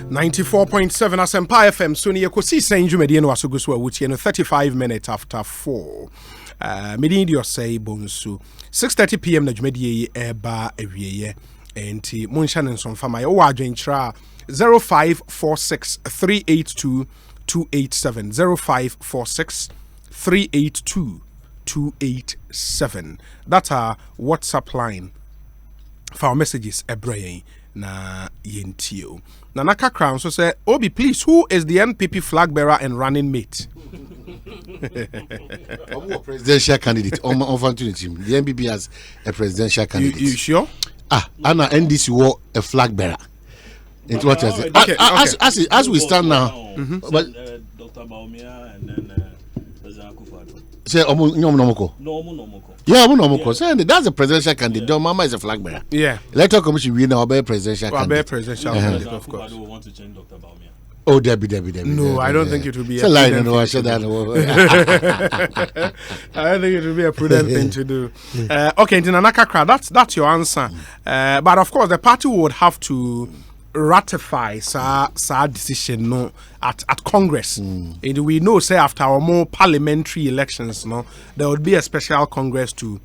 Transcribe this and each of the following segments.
94.7 Asempa FM. So ni Ekosiisen dwumadi no asogo so awutie no 35 minutes after 4. Medi say bonsu 6:30 p.m. na dwumadi eba awieye. Enti monhya ne nso mfa ma wo adwenkyra 0546 382 287 0546 382 287. That's our WhatsApp line for our messages ebrayin na yentio. Nanaka Crown so say, Obi, please, who is the NPP flag bearer and running mate? Presidential candidate. The NPP has a presidential candidate. You sure? Anna NDC wore a flag bearer. It's what I say. As we stand now, but Dr. Baumia and then say Nomoko. Yeah, Nomoko. That's the presidential candidate. Don Mama is a flag bearer. Yeah. Electoral Commission we know about presidential candidate. Presidential candidate, of course. I don't want to change Dr. Baumia. Oh, Debbie. No, I don't think it would be a lie. prudent No, I said that. I don't think it would be a prudent thing to do. Okay, Nanaka Crown, that's your answer. But of course, the party would have to ratify sa decision no at Congress. And we know say after our more parliamentary elections no there would be a special Congress to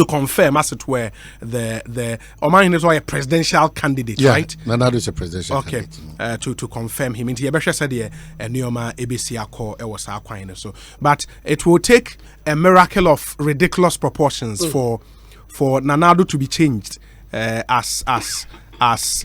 confirm as it were the Oman is a presidential candidate, right? Nanado is a presidential candidate. To confirm him into Yebesha said a Neoma ABC Akko was Aquine so but it will take a miracle of ridiculous proportions for Nanado to be changed as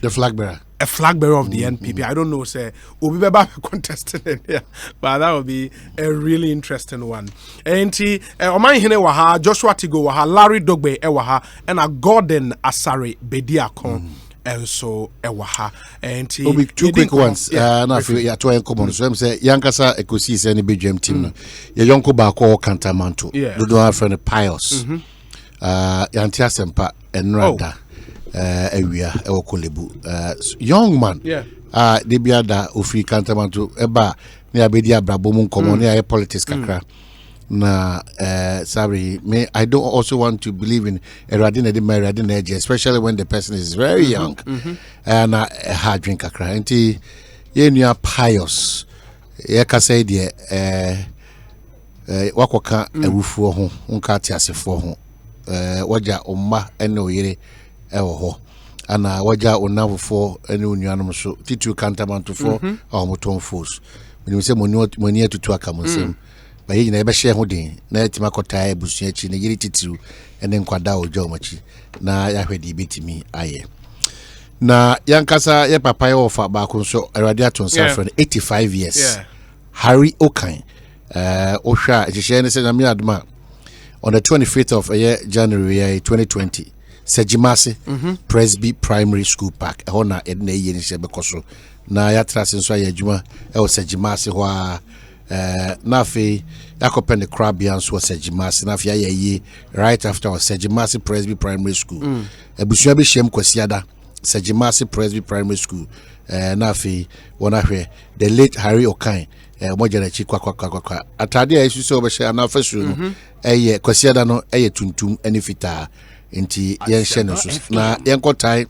the flag bearer. A flag bearer of the NPP. I don't know, say, Obi Baba contested in here, but that would be a really interesting one. And Oman Hine Waha, Joshua Tigo Waha, Larry Dogbe Ewaha, and a Gordon Asare Bediakon. And so Ewaha. And two quick ones. Now, if you are trying to come on, so I'm saying, Yankasa Ekosiisen and BGM team, Yonko Bako Cantamanto, Dodo friend Pius, Yantia Sempa, and Rada. Area Ewokolebu young man they be ada ofri Cantamanto eba ne abedia brabomu komo ne politics kakra na sorry me I don't also want to believe in eradine de eradine age, especially when the person is very young and a hard drink kakra enti ye nua Pius ye ka say de wakoka awufuo ho nka tiasefo ho waja omma ene oyere ewo ana waja onavofo ene onuanom so titu Cantamanto for omoton force when say money atutu akamusem ba yi na ebe hye ho den na etima kota ebusua chi na yiri titiru ene nkwada oja omachi na yahwedi betimi aye na yankasa ye papa ye ofa ba ko so erade atonsa friend 85 years Harry Okan ohwa ehye ne se na mi adma on the 25th of January 2020 Sejimase Presby Primary School Park ehona edna ye ni se bekoso na ya trase nso ya adwuma e o Sejimase ho a na fe yakopend the Caribbean so Sejimase na fe ya ye right after Sejimase Presby Primary School ebusua be hiem kwasiada Sejimase Presby Primary School na fe wona hwe the late Harry Okan mojana chi kwa atade a yesu se obehye na fasu no eye kwasiada no eye tuntum ene fitaa inti yenhye no so na yenkotai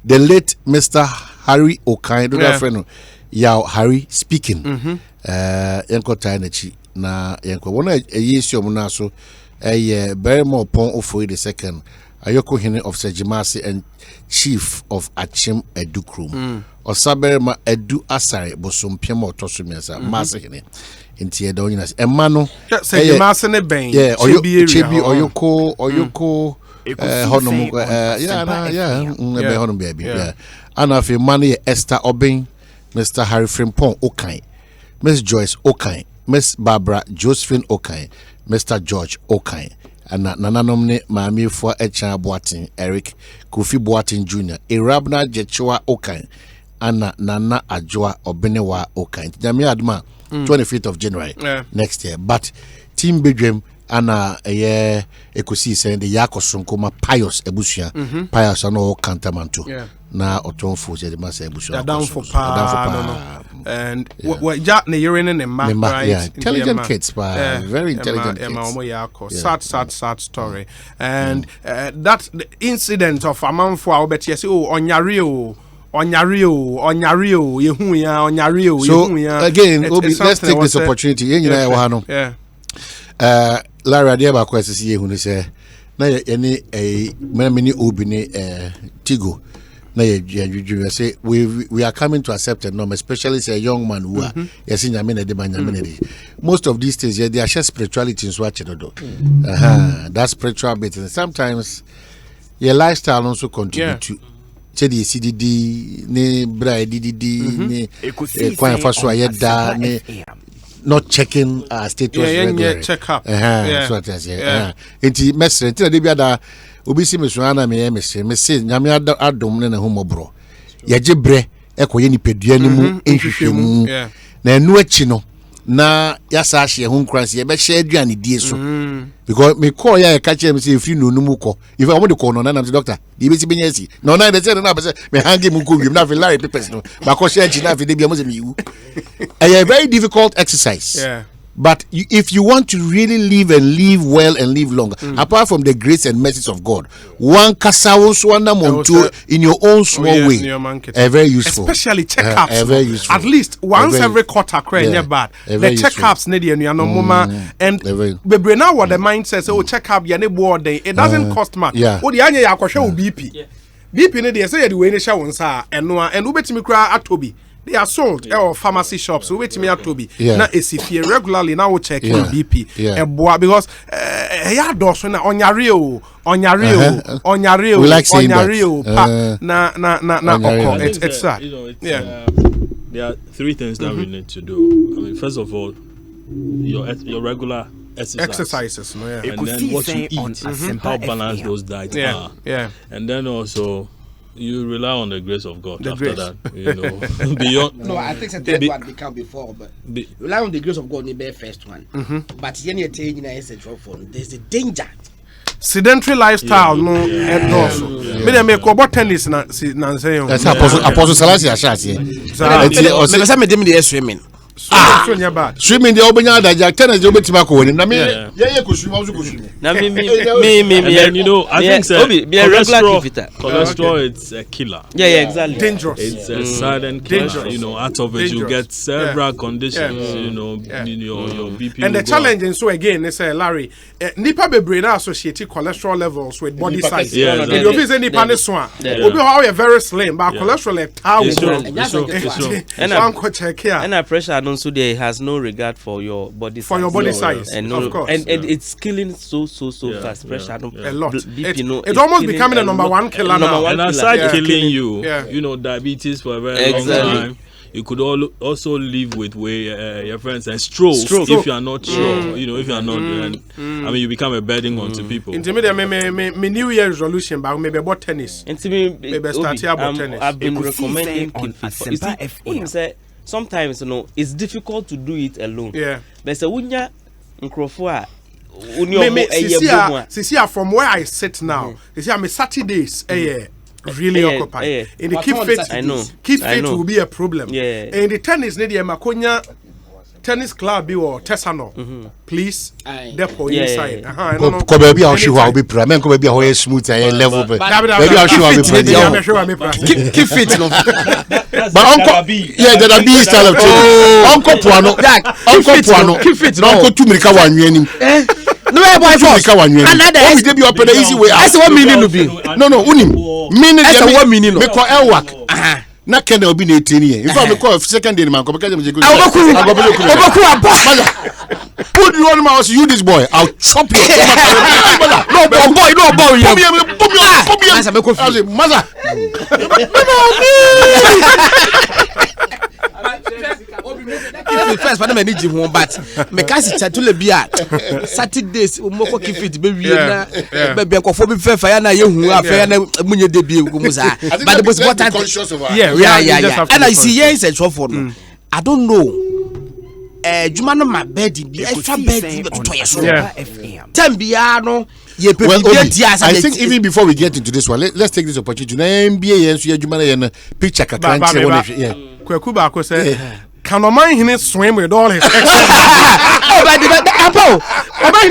the late Mr. Harry Okan do that friend ya Harry speaking yenkotai na chi na yenko wona yesu omna so eye very more pon ofoi the second ayoko hene of Sejimase and chief of Achim Edukrum Osaberema Edu Asare bosompiem otosumiasa mase hene inti edo nyina emma no Sejimase ne ben chebi oyoko honom ebe honom baby ana fe mane Esther Obin Mr. Harry Frimpong Okan Miss Joyce Okan Miss Barbara Josephine Okan Mr. George Okan ana nananom ne maami fo echa Boatin Eric Kofi Boatin Jr. Irabna Jechwa Okan ana nana Ajwa Obenewa Okan nyame adma 25th of January next year but team bedroom ana Ekosiisen the Yakosonkoma Pius ebusua Pius no Cantamanto na otonfo je ma say ebusua down for pa and what Jack ne yere ne ma right intelligent kids very intelligent kids sad story and that the incident of amanfo a obeti say onyare o Onyario, yehu ya, onyario, So yehu ya. again, Obi, let's take this opportunity. Yeah. Larry Adiaba Kwesi yehu say na any many Obi ne Tigo. Na say we are coming to accept a norm, especially say a young man who are most of these things they are just spirituality in Swatch. That spiritual bit, and sometimes your lifestyle also contribute to say the CDD ne bra DDD ne kwanya faso ayeda ne not checking status regularly. Check up. So it is. Enti mesre enti na de biada obi si mesuana na me say nyame adom ne ho mobro ye gebre ekoye nipedua ni mu ehwehwemu na enu achi no na yasa ahye ho nkranse ye be hye aduane die so because me call ya ka chere me say if you no numu ko if I want to call no na doctor the be si benya si no na be say na be say me hangi mu ko na fe larry papers no ba ko share na fe de bia mo say me wu a very difficult exercise. But if you want to really live and live well and live longer, apart from the grace and mercies of God, one in your own small way, very useful. Especially checkups, very useful. At least once every quarter, bad. The checkups need you no mama and we now what the mind says. Oh, check up your board day. It doesn't cost much. Oh, the anya yakosha BP. BP need they say the way they show and ubetimi kra atobi. They are sold or pharmacy shops. So wait me at Toby. Now if regularly now check BP because on your real. We like saying that. It's sad. There are three things that we need to do. I mean, first of all, your regular exercises, and then what you eat, how balanced those diets are, and then also. You rely on the grace of God that, beyond. No, I think the third one become before, but rely on the grace of God in the first one. But there's a danger. Sedentary lifestyle, and also. Me make about tennis na say. Apostle Salasi ashasi. Me swimming. Swimming the obenya da tennis the obetima ko woni na me ye ko swim also ko swim na me I think cholesterol it's a killer. Exactly. Dangerous. It's a silent killer. Out of it you get several conditions, your BP. And the challenge and so again they say Larry nipa bebre na associated cholesterol levels with body size. If you say nipa ne so obi how you very slim but cholesterol and pressure also there has no regard for your body size. For your body size, and of course. And it's killing so fast. Pressure a lot. BP, it's almost becoming a number one killer now. And aside killing you, diabetes for a very long time. You could also live with your friends and stroke if you are not sure. If you are not, I mean, you become a burden onto people. Intimidate me New Year resolution, but maybe about tennis. Maybe start here about tennis. I've been recommending Asempa. Sometimes it's difficult to do it alone. But say unya nkrofo a from where I sit now. You see, I'm Saturdays. Really occupied. In the keep fit will be a problem. In the tennis, Makonya tennis club or Tessano, please. Depot inside. Baby, I'll show I'll be pro. Men come be how smooth and level. Baby, I'll show I'll be pro. Keep fit, no. But Uncle, there are B style of Uncle Puano, keep fit. Uncle Tumika one year. No, boy, another they be up the easy way. That's what meaning to be. No, meaning that's what meaning. Make call Elwak. Na Kenya will be 18 years. If I call second day, man, come because put you on my house, you this boy. I'll chop you. No boy. Mother. First, but I need you but because it's to be Saturdays, Moko keep it, baby, baby, for fire na you affair na munye debut. But it was what I'm conscious of. Yeah. And I see here is a trouble. I don't know. Jumano my bed be extra bed to Tembiano. I think even before we get into this one, let's take this opportunity. NBA picture Kwekuba say can a man in swim with all his He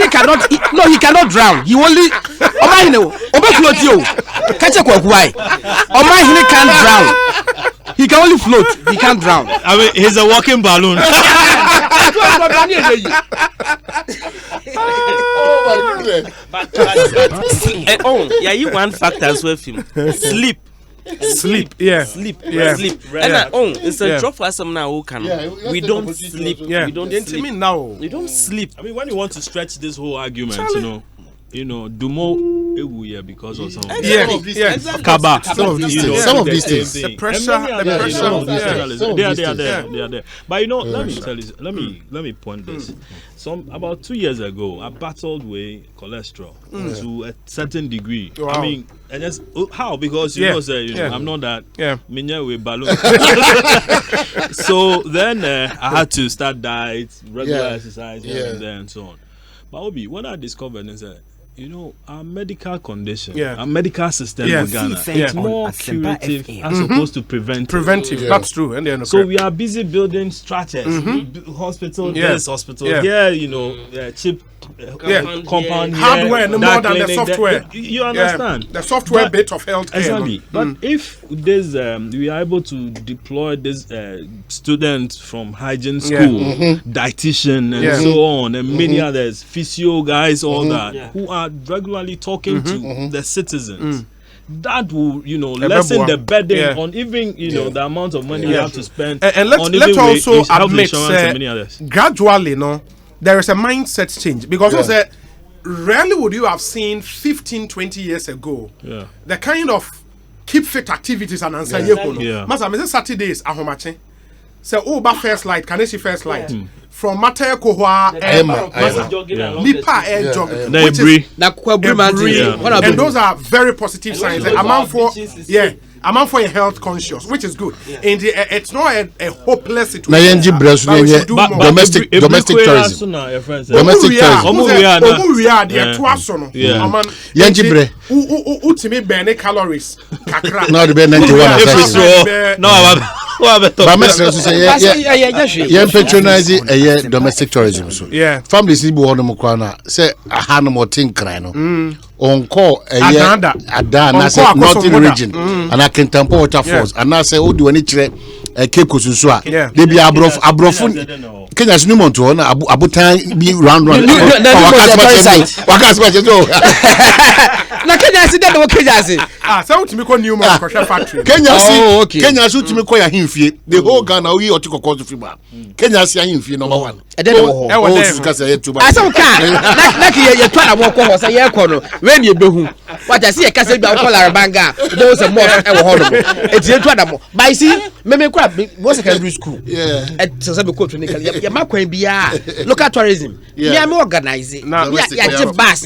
cannot no, he cannot drown. He only catch a why. He can't drown. can only float. He can't drown. I mean, he's a walking balloon. You one factor as well. Sleep. Sleep. Sleep. And it's a job for some now who can. We don't sleep. We don't sleep now. We don't sleep. I mean, when you want to stretch this whole argument, you know, do more because of some. Kaba. Some of these things. The pressure. They are there. But you know, let me tell you. Let me point this. About 2 years ago, I battled with cholesterol to a certain degree. Wow. I mean, and that's how, because you know, I'm not that minya with balloon. So then I had to start diet, regular exercise, and so on. But Obi, what I discovered is that, you know, our medical condition, our medical system in Ghana, it's more curative as opposed to preventive. That's true. And so we are busy building structures, hospital, this hospital, you know, cheap compound, hardware, no more than the software. You understand? The software bit of healthcare. Exactly. But if this, we are able to deploy this students from hygiene school, dietitian, and so on, and many others, physio guys, all that, who are regularly talking to the citizens. That will, you know, lessen the burden on even, you know, the amount of money you have to spend. And let's also admit, gradually, there is a mindset change, because rarely would you have seen 15-20 years ago the kind of keep fit activities and answer Masa Saturdays ahomache say first light, can I see first light from Mateo Kohwa Nipa air jogging, and those are very positive signs. I'm for health conscious, which is good. And it's not a hopeless situation. Domestic tourism. Domestic calories. Now the 91 patronize domestic tourism. So families need to say a hanamo tinkrano. On call Adana northern region and I can tampo waterfalls and I say do any Cape Kosusua. They be abrofun Kenya's new monto abutan be round na Kenya si dem Kenya si so to me call new factory Kenya so to me call himfie the whole Ghana we otiko to fiba Kenya si himfie number 1 I don't know aso ka na ki ye twa na wo ko say ye ko no when ye behu what I see e kase bia ko larabanga there was a more e wo hono e tie twa na mo by see me kwa go secondary school so say be ko training ye makwan bia local tourism me am organize ya je bus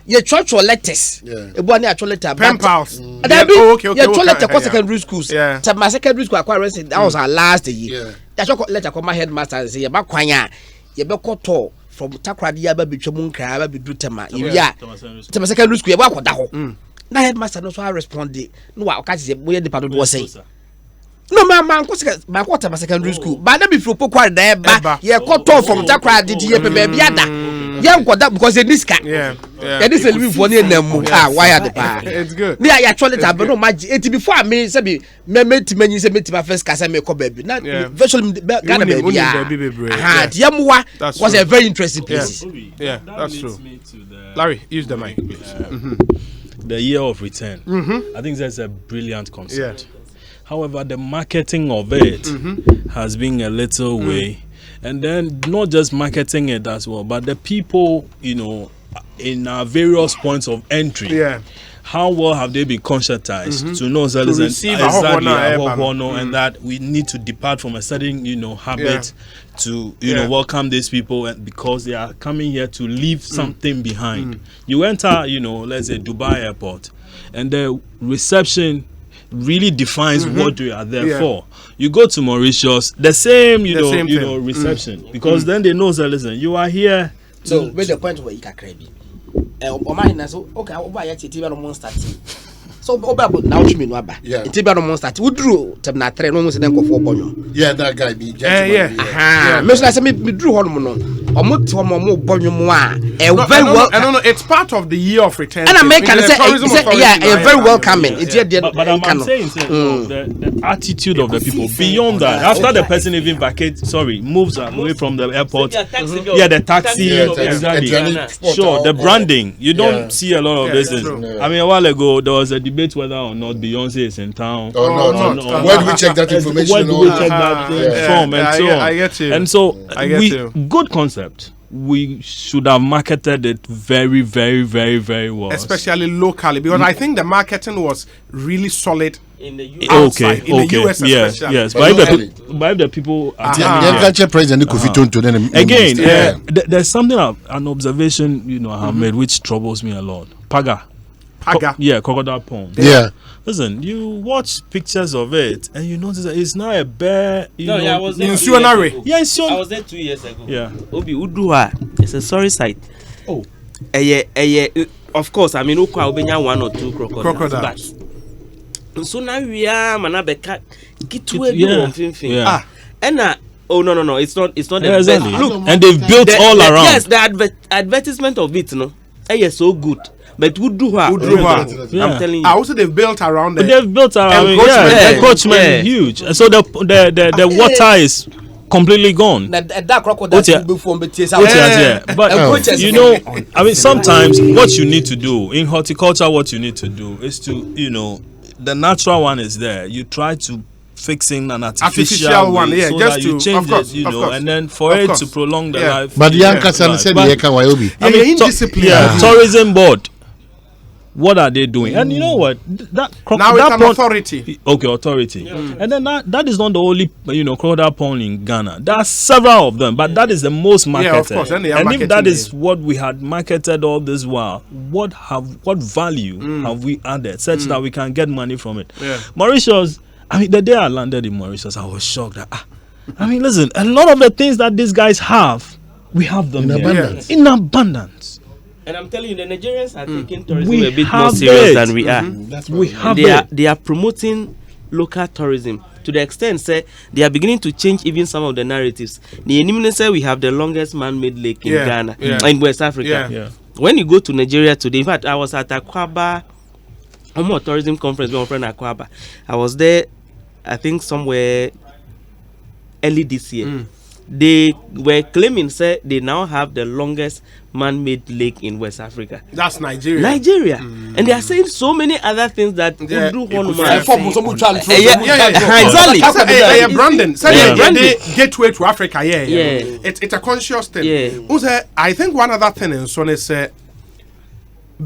ye church letters ebo na actual letter pen pals ye church letter ko secondary schools to my secondary school akwa rest that was our last year that letter ko my headmaster say ye makwan a ye be koto from Takradi ya ba betwa mu nkra ba bedu tema ya tema secondary school ye ba akoda ho na headmaster no so I respond no wa ka se boye department wo say no man ko tema secondary school ba na be fro pokwa da ba ye koto from Takradi ye be bia da ye nkoda because ye niska ye dis live for na namu why are the pa it's good me ya actually tab no magi it before me say be me timanyi say me tima first kasa me ko baby na virtually Ghana baby yamwa was a very interesting place. That's true. Larry, use the mic, please. The year of return. I think that's a brilliant concept. However, the marketing of it has been a little way. And then not just marketing it as well, but the people, you know, in our various points of entry. How well have they been conscientized to know that and that we need to depart from a certain, you know, habit to, you know, welcome these people, and because they are coming here to leave something behind. You enter, you know, let's say Dubai airport, and the reception really defines what you are there for. You go to Mauritius, the same, you know, reception, because then they know that, listen, you are here. So where's the point where you can crave? Okay, over here TV no monster. So oba now me no aba. TV no monster. We drew tem na 3 no mo se den kofo bonyo. That guy be me so say me drew hono no. very well. I don't know. It's part of the year of return. And American very welcoming. But I'm saying the attitude of the people beyond that. After the person even moves away from the airport. The taxi. Exactly. Sure, the branding. You don't see a lot of this. I mean, a while ago there was a debate whether or not Beyonce is in town. Where do we check that information? Where do we check that from? And so on. I get you. And so good concept. We should have marketed it very, very, very, very well, especially locally, because I think the marketing was really solid in the US. In the US especially. Yes. But if the people again, there's something an observation I have made which troubles me a lot. Paga. Crocodile Pond. Listen, you watch pictures of it and you notice that it's not a bear. I was there. I was there 2 years ago. Yeah. Obi Udua. It's a sorry sight. Oh. Of course, I mean, Ubenya 1 or 2 crocodiles. So now we are manabeka. And no, it's not the best. Look, and they've built all around. Yes, the advertisement of it, so good. But I'm telling you. Also, they've built around it. They've built around it. Encroachment is huge. And so the water is completely gone. But I mean, sometimes what you need to do in horticulture, is to, the natural one is there. You try to fixing an artificial one, so just that you change it, and then for it to prolong the life. But the young said tourism board. What are they doing? And you know what? Now it's an authority. Okay, authority. Yeah. And then that is not the only crocodile pond in Ghana. There are several of them, but that is the most marketed. Yeah, of course. And if that is what we had marketed all this while, what value have we added such that we can get money from it? Yeah. Mauritius. I mean, the day I landed in Mauritius, I was shocked that I mean, listen, a lot of the things that these guys have, we have them in abundance. And I'm telling you, the Nigerians are taking tourism a bit more serious than we are. They are promoting local tourism to the extent say they are beginning to change even some of the narratives. The enemy say we have the longest man-made lake in Ghana, in West Africa. Yeah. When you go to Nigeria today, in fact, I was at Akwaba, a tourism conference with my friend Akwaba. I was there, I think somewhere early this year. They were claiming say they now have the longest man-made lake in West Africa. That's Nigeria. And they are saying so many other things that could do one man. Exactly. Brandon, gateway to Africa. It's a conscious thing. I think one other thing in Son is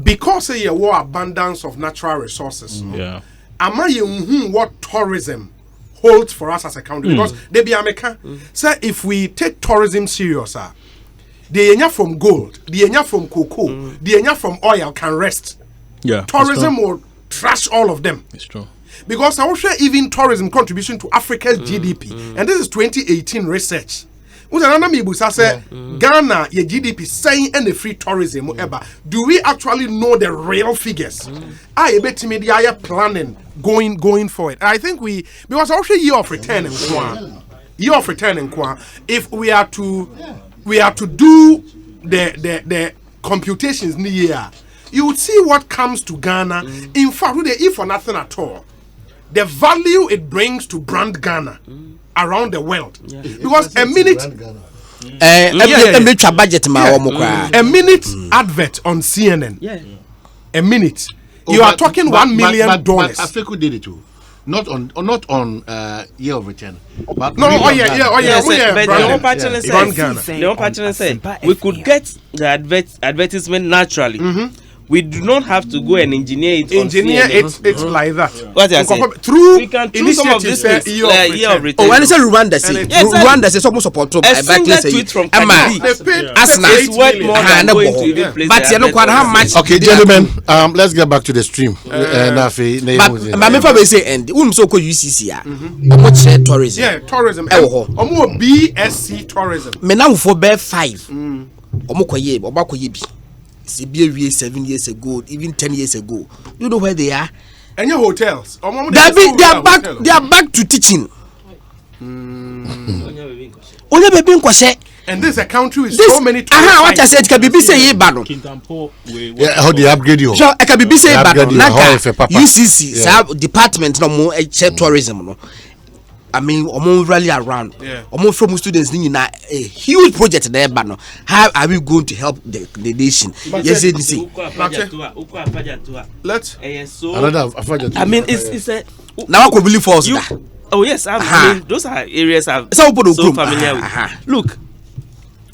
because you have abundance of natural resources. What tourism holds for us as a country, because they be America. So if we take tourism serious, the enya from gold, the enya from cocoa, the enya from oil can rest. Tourism will trash all of them. It's true. Because I will share even tourism contribution to Africa's GDP, and this is 2018 research. Ghana, your GDP saying and the free tourism ever. Do we actually know the real figures? I bet me are planning going forward. I think because also year of return in Kwa. If we are to do the computations in the year, you would see what comes to Ghana. In fact, if for nothing at all, the value it brings to brand Ghana around the world. Because a minute a minute advert on CNN, a minute, you are talking $1 million. Africa did it too. Not on year of return. But the partner said we could get the advertisement naturally. We do not have to go and engineer it. It's like that. What I say? Through some of this year of return. Oh, when I say Rwanda, Rwanda says almost support. A single tweet from Kadiri. It's worth more than going to even place. But you know quite how much. Okay, gentlemen, let's get back to the stream. But if I say end, so called UCC. Tourism. Yeah, tourism. BSc tourism. Me now for bear 5. Omokoye. 7 years ago, even 10 years ago. You know where they are? And your hotels. They are back to teaching. Only baby kwase. And this is a country with so many. What I said, can be say Bano. Yeah, how they upgrade you? So I can be say Bano. UCC department no more tourism no. I mean, rally around. From students in a huge project there, Bano. How are we going to help the nation? Yes, let's. I mean, it's a now I could believe false. Oh yes, I mean those are areas I'm so familiar with. Look,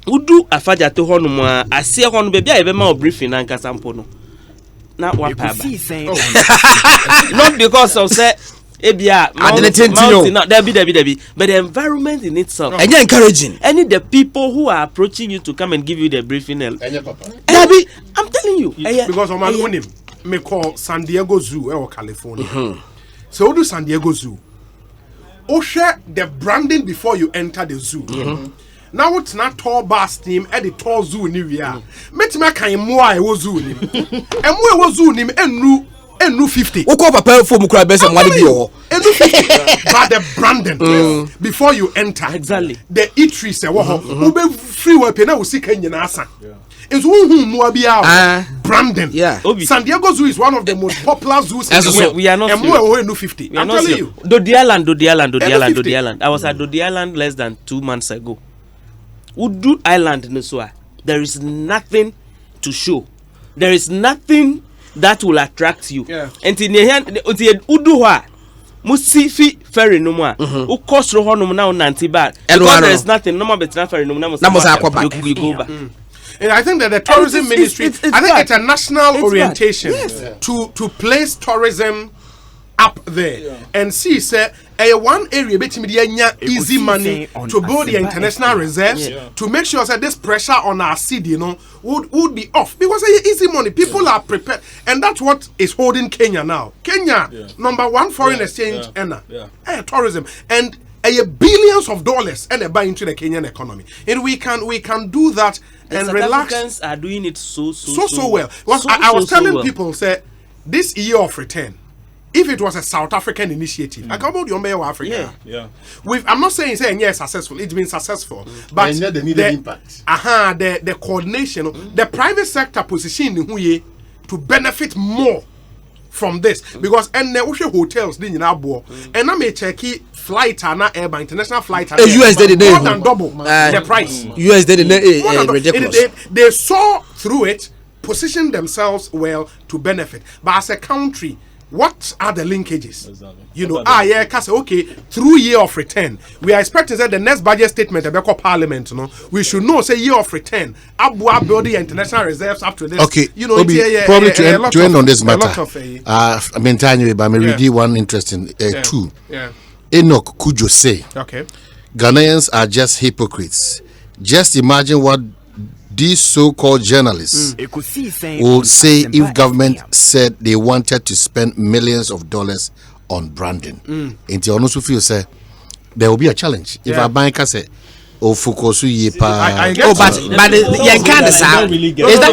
Udu afaja to honum I see hon baby I be ma briefing and kasampo no. Na one paba. Not because of say ebia mountain Debbie, but the environment in itself. And you're encouraging. Any the people who are approaching you to come and give you the briefing. Debbie, I'm telling you. Because of my own me call San Diego Zoo or California. So do San Diego Zoo. Share the branding before you enter the zoo. Now it's not tall bus team at the tall zoo in Area. Metima can more was zoo. And where was zoo name and new 50. What papa for Mukra best and what you but the branding before you enter. Exactly. The eateries who be free weapon will see Kenyan asa. It's who branding. Yeah. San Diego Zoo is one of the most popular zoos in the world. We are not and more new 50. I'm telling you. Dodi Island. I was at Dodi Island less than 2 months ago. Udu Island Nuswa. There is nothing to show. There is nothing that will attract you. And in the Udu wa Musifi ferry no more. Who cost Rohonum now Nantibat. Because there is nothing. No more better ferry no more. You go back. And I think that the tourism ministry, I think it's a national orientation to place tourism up there and see say one area between easy money to build the international reserves to make sure that this pressure on our city would be off because easy money people are prepared and that's what is holding Kenya now. Kenya number one foreign exchange earner tourism and billions of dollars and they buy into the Kenyan economy and we can do that and South relax. Africans are doing it so well. I was telling people say this year of return, if it was a South African initiative, I come out your mayor Africa. I'm not saying yes successful. It's been successful, but the impact. The coordination, the private sector position to benefit more from this because and the ocean hotels in Abo and I may check flight and airline international flight and US did more than double the price. US did ridiculous. They saw through it, positioned themselves well to benefit. But as a country, what are the linkages? Exactly. Okay, through year of return, we are expecting that the next budget statement about Parliament, we should know say year of return, Abua building international reserves up to this. Okay, probably to end on this matter. I mean, but me read one interesting two. Enoch Kujo say, Ghanaians are just hypocrites. Just imagine what these so-called journalists would say if government said they wanted to spend millions of dollars on branding. Into honest with you, say there will be a challenge if a banker say, "Oh, Fukosu yepa."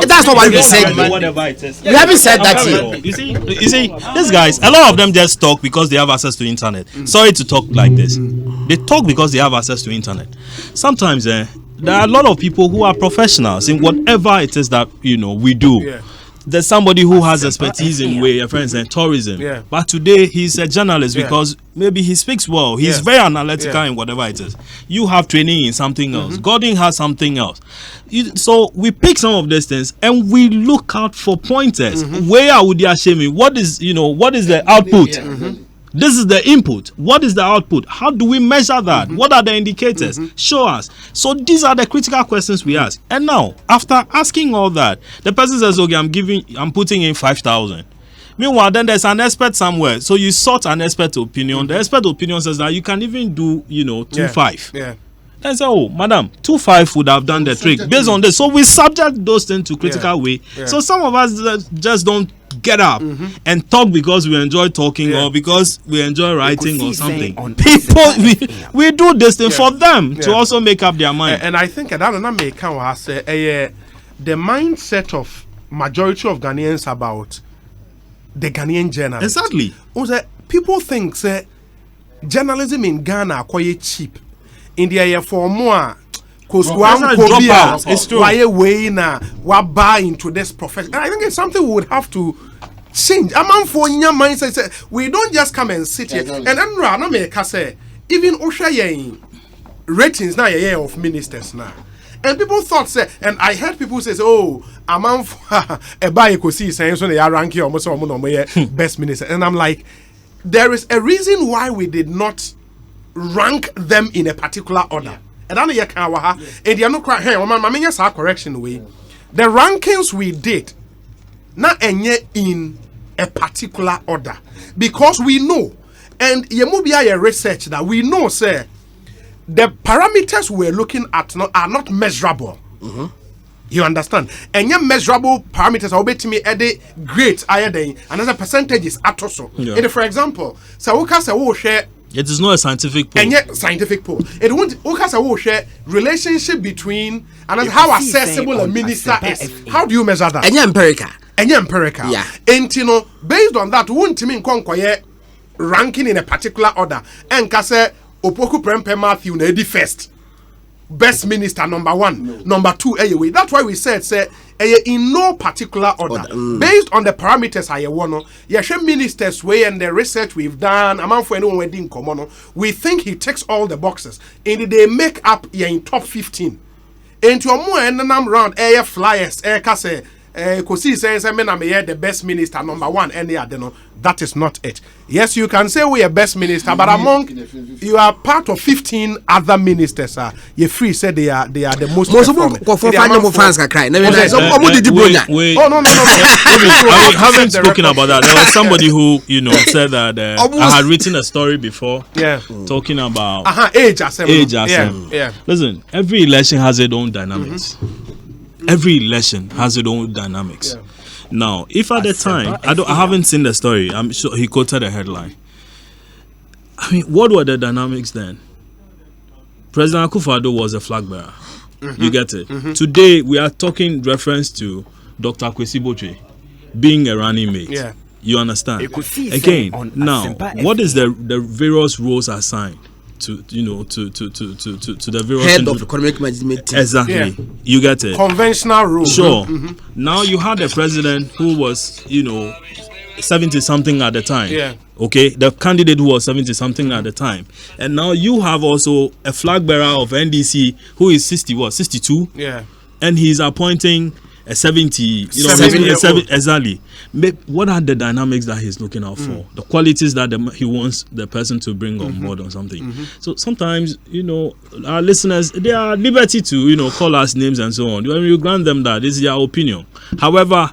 That's not what we said. We haven't said that yet. You see, these guys, a lot of them just talk because they have access to internet. Sorry to talk like this. They talk because they have access to internet. Sometimes, there are a lot of people who are professionals in whatever it is that we do. There's somebody who has expertise in your friends and tourism. But today he's a journalist because maybe he speaks well. He's very analytical in whatever it is. You have training in something else. Gordon has something else. So we pick some of these things and we look out for pointers. Where would you shame me? What is the output? This is the input. What is the output? How do we measure that? What are the indicators? Show us. So these are the critical questions we ask. And now, after asking all that, the person says, okay, I'm putting in 5,000. Meanwhile, then there's an expert somewhere. So you sought an expert opinion. The expert opinion says that you can even do, 2.5. And say, oh, madam, 2.5 would have done the trick based on this. So we subject those things to critical way. So some of us just don't get up and talk because we enjoy talking or because we enjoy writing or something. People, we do this thing for them to also make up their mind. And I think that may come as the mindset of majority of Ghanaians about the Ghanaian journalists. Exactly. People think journalism in Ghana are quite cheap. In the for more It's true. Why way now? Why buy into this profession? I think it's something we would have to change. Among for your mindset, we don't just come and sit here. And then Rana make us say, even Osha ratings now of ministers now. And people thought, say, and I heard people say, oh, among a buy Ekosiisen, so they are ranking almost best minister. And I'm like, there is a reason why we did not rank them in a particular order. And I know you can't and you are not quite here. Correction way. The rankings we did not in a particular order because we know, and you must be a research that we know, say, the parameters we're looking at are not measurable. You understand? And your measurable parameters are to me at the great higher than another percentages at also. For example, so we share. It is not a scientific poll. And yet scientific poll. It won't share relationship between and how accessible a minister is. How do you measure that? And empirical. Yeah. And you know, based on that, won't mean ranking in a particular order. And kase Opoku Prempe Matthew Nedi first. Best minister number 1, number 2 anyway. That's why we said in no particular order. Based on the parameters I want ministers way and the research we've done among for anyone wedding common, we think he ticks all the boxes and they make up in top 15. Into a more and round air flyers kase Ekosiisen says the best minister number 1 any other. That is not it. Yes, you can say we are best minister, but among you are part of 15 other ministers. You free said they are the most. I haven't spoken about that. There was somebody who said that I had written a story before. Talking about age assembly. Listen, every election has its own dynamics. Every election has its own dynamics. Now, if at the time, I haven't seen the story. I'm sure he quoted a headline. I mean, what were the dynamics then? President Akufo-Addo was a flag bearer. You get it? Today, we are talking reference to Dr. Kwesi Botwe being a running mate. You understand? Again, now, what is the various roles assigned to the various head of economic management? Exactly. You get it. Conventional rules. Sure. Now you had a president who was 70 something at the time. Okay, the candidate who was 70 something at the time, and now you have also a flag bearer of NDC who is 62. And he's appointing a 70, exactly. What are the dynamics that he's looking out for? The qualities that he wants the person to bring on board or something. So sometimes, our listeners, they are at liberty to, call us names and so on. When you grant them that, this is their opinion. However,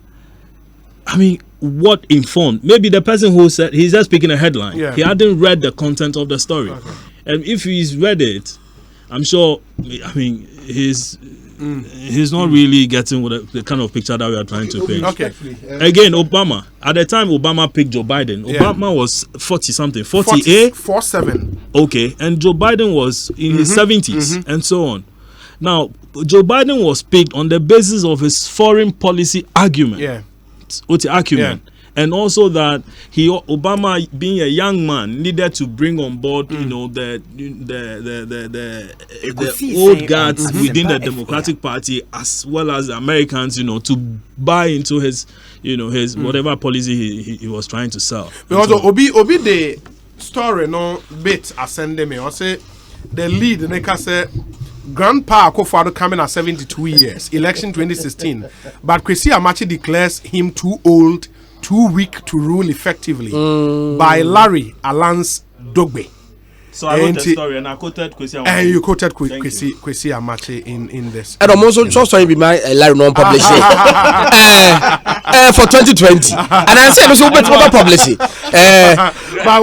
I mean, what informed? Maybe the person who said, he's just picking a headline. He hadn't read the content of the story. And if he's read it, I'm sure, I mean, he's not really getting the kind of picture that we are trying to paint. Again, Obama. At the time Obama picked Joe Biden, Obama was 40 something, 47. Okay, and Joe Biden was in his 70s and so on. Now, Joe Biden was picked on the basis of his foreign policy argument. And also that Obama, being a young man, needed to bring on board, the old guards within the Democratic Party as well as the Americans, to buy into his, his whatever policy he was trying to sell. Because Obi the story no bit ascending me. I say the lead, Neka say Grandpa Akufo-Addo coming at 72 years, election 2016, but Kwesi Amachi declares him too old, too weak to rule effectively by Larry Alance Dogbe. So I wrote the story and I quoted Kwesi Amachi. And you quoted Kwesi Amachi in this. And I'm also sorry be my Larry non-publishing for 2020. And I said also better publishing. But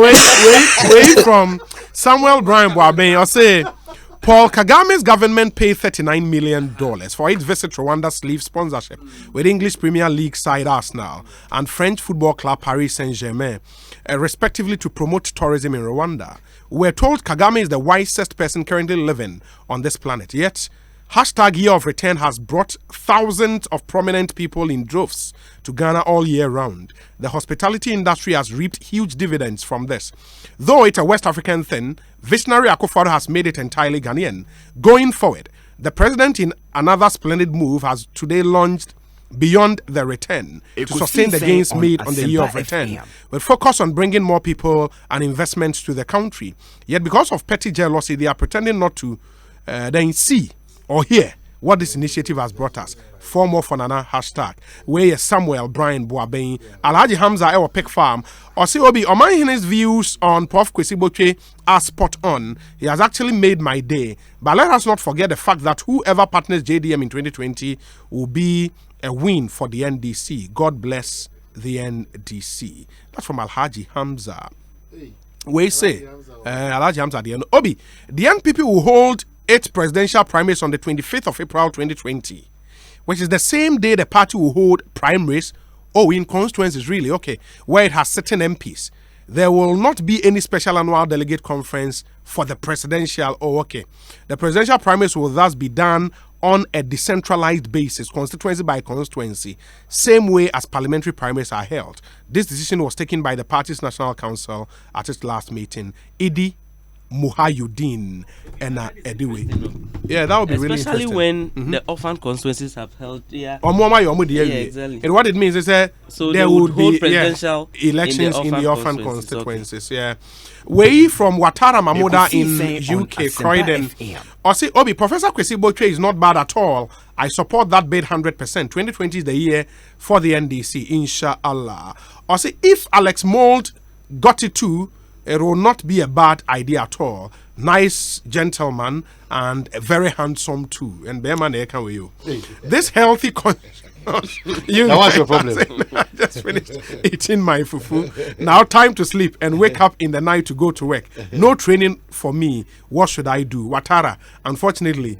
wait from Samuel Brian Boaben, I say Paul Kagame's government paid $39 million for its visit Rwanda sleeve sponsorship with English Premier League side Arsenal and French football club Paris Saint-Germain, respectively, to promote tourism in Rwanda. We're told Kagame is the wisest person currently living on this planet. Yet, #Year of Return has brought thousands of prominent people in droves to Ghana all year round. The hospitality industry has reaped huge dividends from this. Though it's a West African thing, visionary Akufo-Addo has made it entirely Ghanaian. Going forward, The president, in another splendid move, has today launched Beyond the Return to sustain the gains made on the year of return, with focus on bringing more people and investments to the country. Yet because of petty jealousy, they are pretending not to then see or hear what this initiative has brought us. For more for Nana hashtag. Where is Samuel Brian Boabain, Alhaji Hamza Ewa Peck Farm, or COB, his views on Prof. Kwesi Botwe are spot on. He has actually made my day. But let us not forget the fact that whoever partners JDM in 2020 will be a win for the NDC. God bless the NDC. That's from Alhaji Hamza. We say, Alhaji Hamza, the Obi, the NPP will hold its presidential primaries on the 25th of April 2020, which is the same day the party will hold primaries, in constituencies, really, where it has certain MPs. There will not be any special annual delegate conference for the presidential. The presidential primaries will thus be done on a decentralized basis, constituency by constituency, same way as parliamentary primaries are held. This decision was taken by the party's National Council at its last meeting. Idi Muhayuddin and Ediwe. Yeah, that would be really interesting. Especially when the orphan constituencies have held. Yeah, exactly. And what it means is that so there would be presidential elections in the orphan constituencies. Yeah. Way from Watara Mamuda in UK, Croydon. Or say, Obi, Professor Kwesi Botwe is not bad at all. I support that bid 100%. 2020 is the year for the NDC, inshallah. Or say, if Alex Mould got it too, it will not be a bad idea at all. Nice gentleman and very handsome too. And Bearman, can with you. This healthy now what's your problem? I just finished eating my fufu. Now time to sleep and wake up in the night to go to work. No training for me. What should I do? Watara. Unfortunately,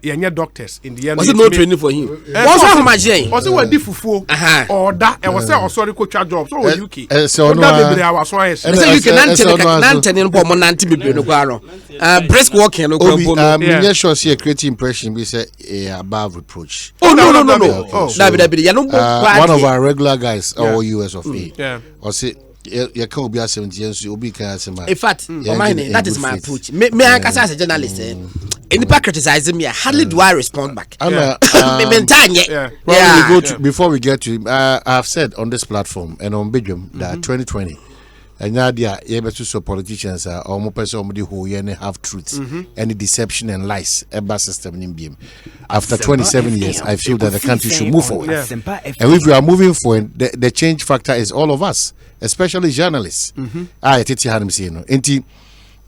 you're doctors in the end. Was it no training for him? What's wrong with my Jane? Was it what did fufu? Or that? I was saying, sorry, coach your job. So was UK. So no. You can brisk walking. Yeah, sure. See a creative impression. We say above reproach. Oh no. One of our regular guys, US of A. Yeah. Or say, you can't be 70 years. You be kind of in fact, that is my approach. Me, as a journalist, any criticizing me, hardly do I respond back. Before we get to him, I have said on this platform and on Bedroom that 2020. And now they are able to so politicians are almost somebody who have truths, any deception and lies about system in BM. After 27 years, I feel that the country should move forward. And if we are moving forward, the change factor is all of us, especially journalists.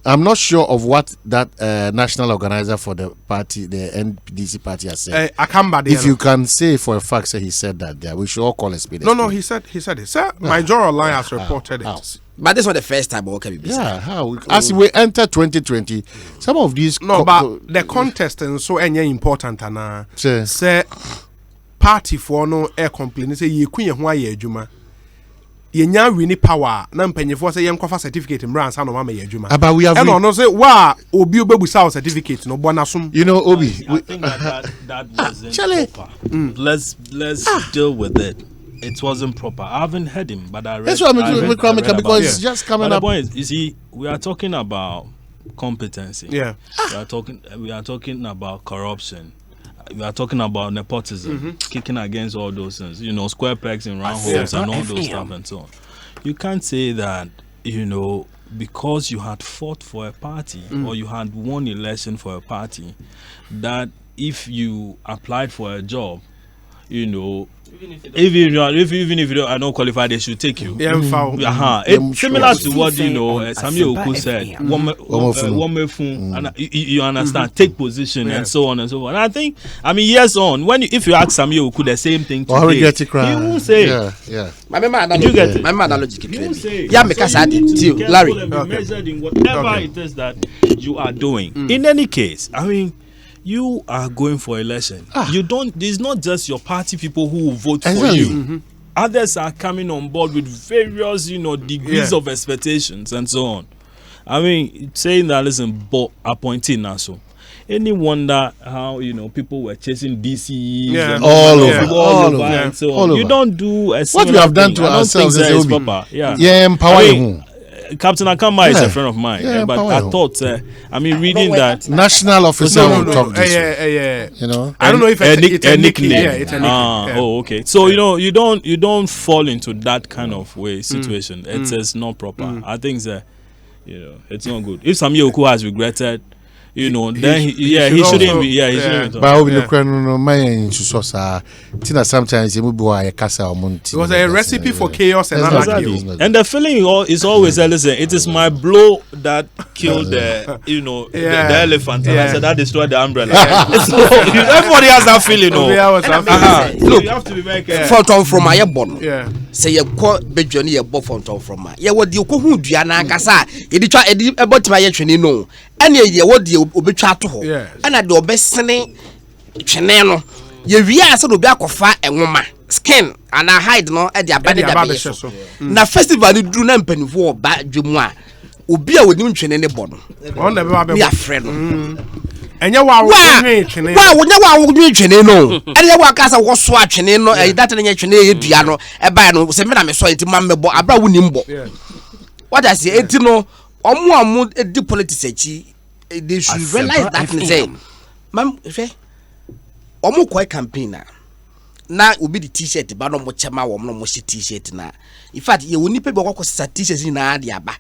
I'm not sure of what that national organizer for the party, the NDC party, has said. If you can say for a fact that he said that, we should all call a spade. No, he said it. Sir, my Major Online has reported it. But this was the first time. How? As we enter 2020, some of these. But the contest and so any important and say party for no air complaint. Say you queen why you juma. Yenya wini power na mpanyefo say yenkofa certificate mbrans ha no mama ye adwuma. But we have and no say wa obi obebusa certificate no bonasum. You know, Obi, I think that wasn't proper. Let's deal with it. It wasn't proper. I haven't heard him, but I read. That's what I'm because it's just coming up. The point is, you see, we are talking about competency. Yeah. We are talking about corruption. We are talking about nepotism, kicking against all those things. You know, square pegs in round holes and all those stuff and so on. You can't say that, because you had fought for a party or you had won election for a party, that if you applied for a job, even if you are not qualified, they should take you. It's similar to what Samuel Oku said. You understand? Take position and so on and so on. And years on, if you ask Samuel Oku the same thing today, he will say, My analogy. Yeah, because I did too, Larry. Measured in whatever it is that you are doing. In any case, you are going for election. It's not just your party people who will vote for you. Others are coming on board with various, degrees of expectations and so on. Saying that, listen, but appointing now, so any wonder how people were chasing DCs and all over and so on. You don't do a what we have done to ourselves is proper. Empower Captain Akamba is a friend of mine, but I thought, reading that national officer will talk this way. You know, I don't know if it's a nickname. Yeah, it's a nickname. Oh, okay. So you don't fall into that kind of way situation. It's not proper. I think that it's not good. If Samuel Oku has regretted, then he shouldn't be. Yeah, he shouldn't be. But sometimes it was a recipe for chaos and anarchy. And the feeling is always, listen, it is my blow that killed the elephant. And I said that destroyed the umbrella. So everybody has that feeling. Look, you have to be very careful. Photo from my born. Say you call Bejourney a bob photo from my. Yeah, what you who Diana Cassa? You try about my no. And ye what you be chat to her. And I do best sending Chanel. Ye via so be a fat and woman skin and I hide no at the abandoned. Na festival you do not penny for bad Jumwa. Ubia with you train any bottom. Be a friend. And you are when you are reaching no. And you are cast a was watching in no that in your piano a bano seminar me saw it mamma about winimbo. What I say, it no or more mood a deep politics. They should realize that and say, Ma'am, omo quite campaigner. Now will be the t-shirt, but no more chama or no more t-shirt now. In fact, you will need people who say t-shirts in Adiaba.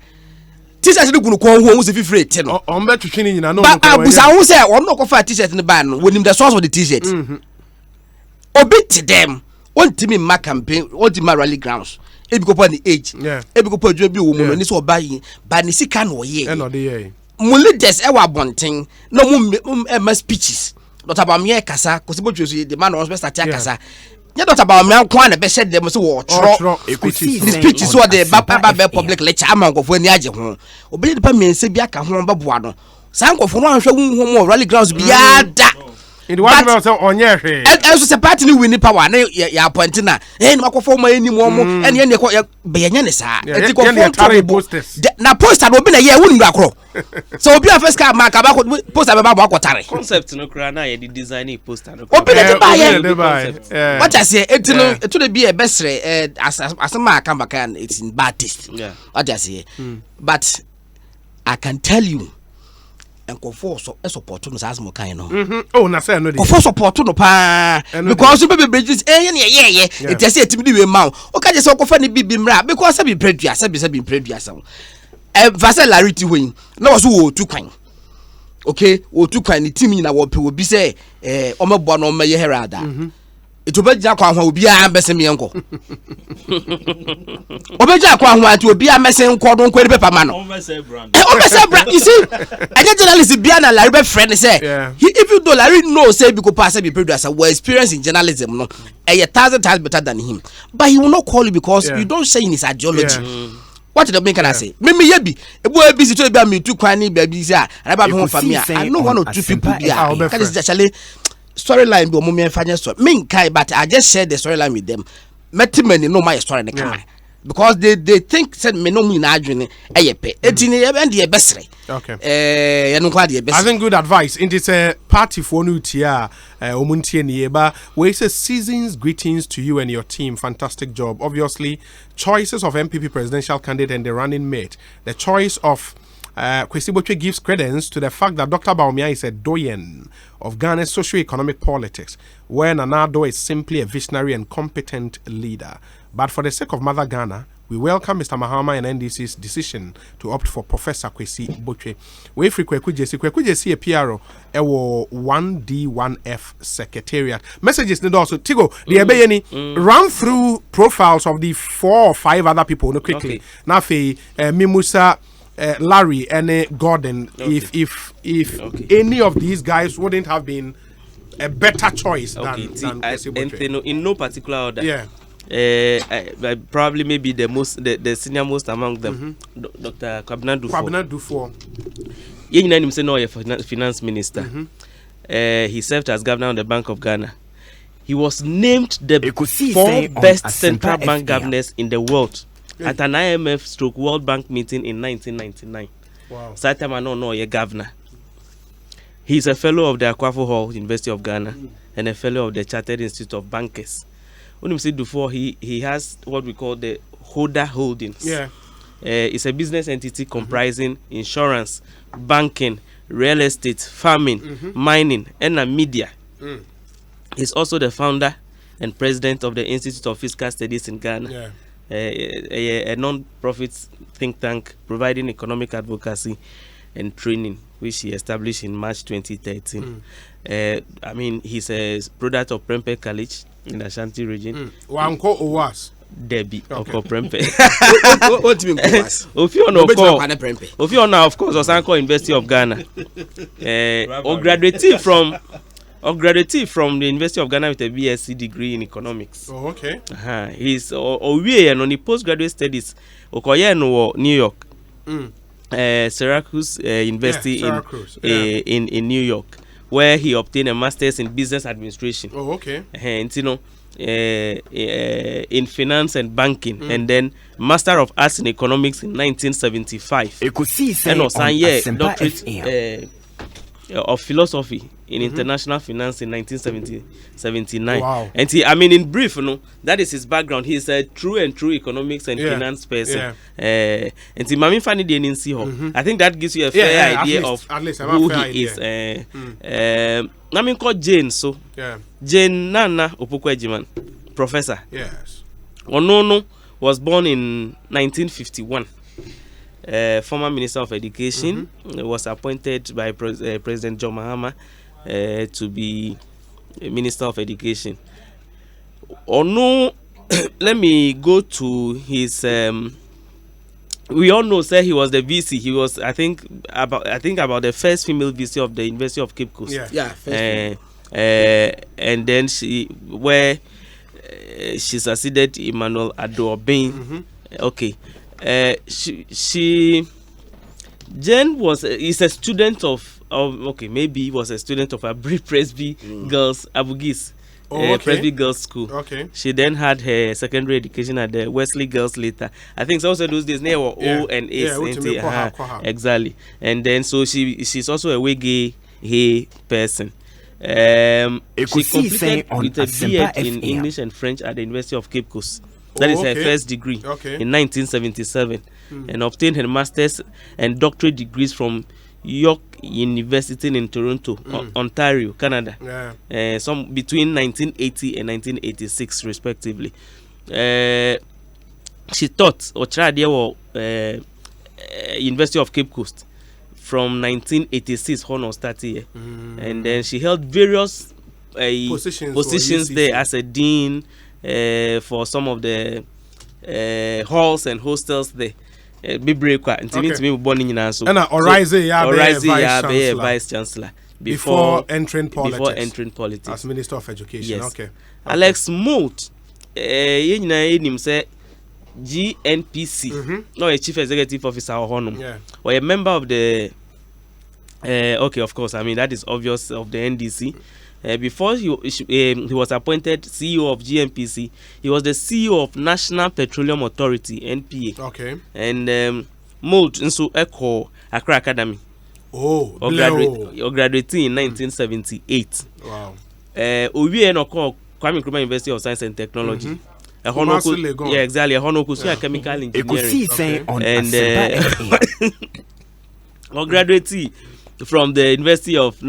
T-shirts are going to call home if you free 10. I'm better training in a no. But I was say, I'm not going to t-shirt in the band with him the source of the t-shirt. Obey to them. One team in my campaign, what in my rally grounds. If you go on the age, if you go for a woman, and it's all buying, but Nisi can or ye. Mulides ewa bonting no mu speeches not about me kasa Kwesi Botwe the man was best at kasa you not about me kwa na be said them so what the speeches so the ba public lecture among of when yaje ho obele de pa me nse bia ka ho ba boa no san kofo no anhwe wo mo rally grounds bia da in the one say onye hwe and so party ni win power na ya appoint na ni makofo ma eni mo and ye be ye ne sa eti kofo na poster no be na ye wonu akro so obi first car mark about poster be ba akotare concept no kra na ye di design e poster no obi na buy ye what I say eti no to the be a bestre asema aka maka it's in bad taste what I say but I can tell you and so support no as mo kan no oh na say no dey support no pa because be bridges it say etimi we ma o ka je say okofa ne bibi mra because say be predua say be predua say vasa larity when na was wo tu kwan okay wo tu kwan ni team na wo pe obi say omebo no me ye herada etobegya kwa hwa obi a mbese me enko obegya kwa hwa ati obi a mese enko don kweri paper ma no obese brand you see I journalist bia na Larry friend say if you do Larry know say because pass be producer we experience in journalism no 1,000 times better than him but he will not call you because you don't say in his ideology what the make can I say me yebi e boy busy to be me tu kwan ni ba bi say araba me ho famia I know one or two people bia can is actually storyline be omo me fanya story me kai but I just share the storyline with them metimani no my story ne kai because they think said me no mu na adwene eyepe etini e de besre okay no kwa de besre I think good advice in this party for no tia omuntie ne ba we say seasons greetings to you and your team, fantastic job. Obviously choices of MPP presidential candidate and the running mate, the choice of Kwesi Botwe gives credence to the fact that Dr. Bawumia is a doyen of Ghana's socio-economic politics, where Nana Addo is simply a visionary and competent leader. But for the sake of Mother Ghana, we welcome Mr. Mahama and NDC's decision to opt for Professor Kwesi Botwe. We free Kwekujesi a PRO, ewo 1D1F Secretariat. Messages need also Tigo, the Ebeyeni run through profiles of the 4 or 5 other people no quickly. Okay. Nafi Mimusa, Larry and Gordon, if any of these guys wouldn't have been a better choice than Kwesi Botwe. In no particular order. Yeah. Probably maybe the senior most among them, Dr. Kwabena Dufo. You know him say no, finance minister. He served as governor of the Bank of Ghana. He was named the 4 best central bank governors in the world at an IMF / World Bank meeting in 1999. Wow. So that time I don't know a governor. He's a fellow of the Akwafo Hall, University of Ghana, and a fellow of the Chartered Institute of Bankers. When we said before, he has what we call the Hoda Holdings. Yeah. It's a business entity comprising insurance, banking, real estate, farming, mining, and media. He's also the founder and president of the Institute of Fiscal Studies in Ghana, a non-profit think tank providing economic advocacy and training, which he established in March 2013. I mean, he's a product of Prempeh College in the Ashanti region. Wanko Owas. Debbie, okay. Prempeh. What do you mean? Ofiona, of course, was Anko University of Ghana. Or graduate from the University of Ghana with a BSc degree in economics. Oh, okay. He's we and on the postgraduate studies. Okoye no New York. Syracuse University in New York, where he obtained a master's in business administration. Oh, okay. And you know, in finance and banking, and then Master of Arts in economics in 1975. Ekosiisen and also doctorate of philosophy in international finance in 1979. Wow. And I mean, in brief, you know, that is his background. He is a true economics and finance person. And Mami Fanny Denisi, I think that gives you a fair idea of who he is. I mean, called Jane. So Jane Nana Opukwejiman, professor. Yes. Onono was born in 1951. Former Minister of Education, was appointed by President John Mahama to be Minister of Education. Let me go to his. We all know, sir, he was the VC. He was, I think about the first female VC of the University of Cape Coast. And then she succeeded Emmanuel Ado-Obeng. Okay. Jen is a student of maybe was a student of Abri Presby Girls Abugis Presby Girls School. Okay. She then had her secondary education at the Wesley Girls later. I think also those days they were O and A. Exactly. And then so she's also a Wege person. She completed with a B.Ed in English and French at the University of Cape Coast. That is her first degree in 1977, and obtained her master's and doctorate degrees from York University in Toronto, Ontario, Canada. Some between 1980 and 1986, respectively. She taught or tried there University of Cape Coast from 1986 on started, and then she held various positions there as a dean. For some of the halls and hostels there. Be breaker and me born in Naso. And Vice Chancellor before entering politics. As Minister of Education. Yes. Okay. Alex Moult, say GNPC, no a chief executive officer or honor, or a member of the of course, I mean that is obvious of the NDC. Before he was appointed CEO of GNPC, he was the CEO of National Petroleum Authority (NPA). Okay. And Moult into Echo Accra Academy. Oh, graduate in 1978. Wow. Owie no call Kwame Nkrumah University of Science and Technology. Exactly. A Honoku chemical engineering. And graduate from the University of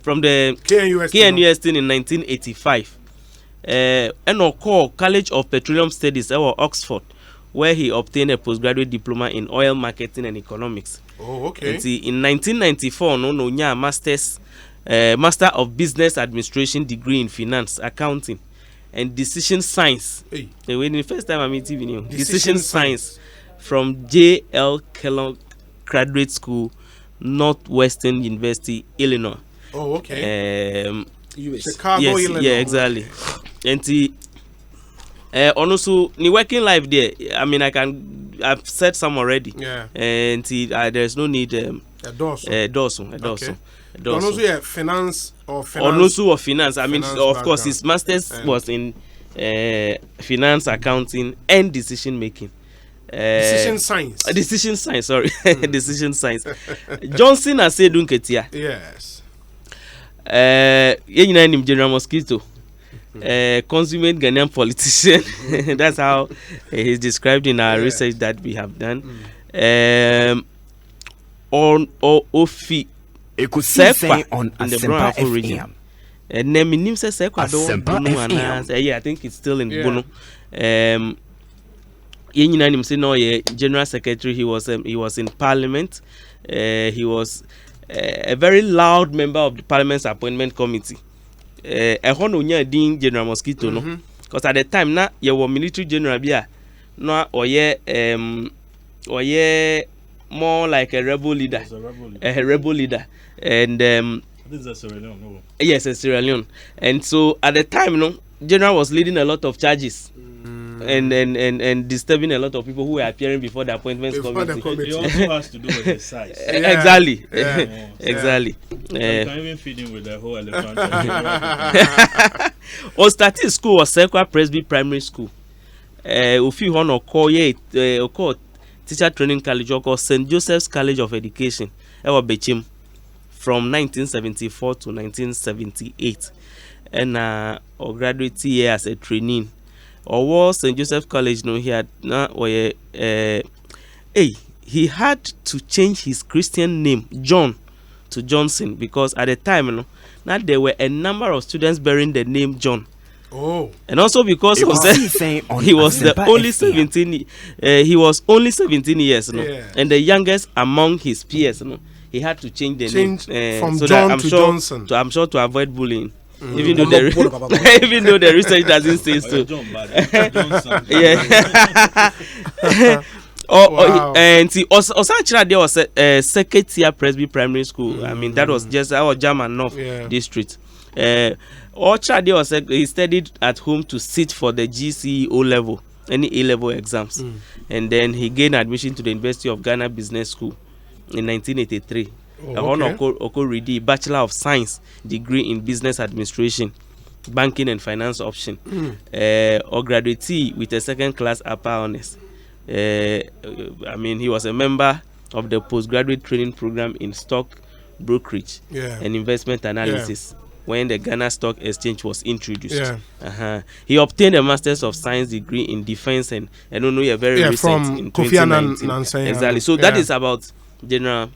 from the KNUST in 1985. And College of Petroleum Studies at Oxford, where he obtained a postgraduate diploma in oil marketing and economics. Oh, okay. And in 1994, Master of Business Administration degree in finance, accounting, and decision science. Hey. The first time I meet you, decision science from J.L. Kellogg Graduate School, Northwestern University, Illinois. Oh, okay. Chicago, Illinois. Yeah, exactly. And also, the working life there. I mean, I've said some already. Yeah. And there's no need. A dorsum. Also, yeah, finance. Also, finance. I mean, of course, his master's was in finance, accounting, and decision making. Decision science. Decision science, sorry. Decision science. Johnson has said Dunketia. Yes. General Mosquito. consummate Ghanaian politician. That's how he's described in our research that we have done. On Ofi Ekosiisen on Asempa FM. And then minim se Sekwa do yeah, I think it's still in Bono. Yenyina nim say no general secretary. He was in parliament. He was a very loud member of the parliament's appointment committee. Hono nya din General Mosquito no, because at the time na ye were military general bia no oye more like a rebel leader. A rebel leader. And this is a Sierra Leone, no? Yes, a Sierra Leone. And so at the time, no, General was leading a lot of charges and disturbing a lot of people who were appearing before the appointments committee. It also has to do with his size. Exactly. Exactly. You can even feed him with the whole elephant. Our starting school was Sekwa Presby Primary School. Ofi Hono call teacher training college or St. Joseph's College of Education. Ewa Bechim. From 1974 to 1978, and or graduate year as a trainee. Or was St. Joseph College? No, he had he had to change his Christian name John to Johnson because at the time, you know, now there were a number of students bearing the name John. Oh, and also because he was the only 17. He was only 17 years, you know, and the youngest among his peers, you know. He had to change the name from so John that to Johnson. I'm sure to avoid bullying, even though the research doesn't say so. Yeah. And see, also there was a second tier Presby Primary School. I mean, that was just our German North district. He studied at home to sit for the GCE O level, any A level exams, and then he gained admission to the University of Ghana Business School in 1983. Ready Bachelor of Science degree in Business Administration, Banking and Finance option, or graduate with a second class upper honors. I mean, he was a member of the postgraduate training program in stock brokerage and investment analysis when the Ghana Stock Exchange was introduced. He obtained a Master's of Science degree in Defense and I don't know, very recent from in Kofi 2019. Exactly. So that is about General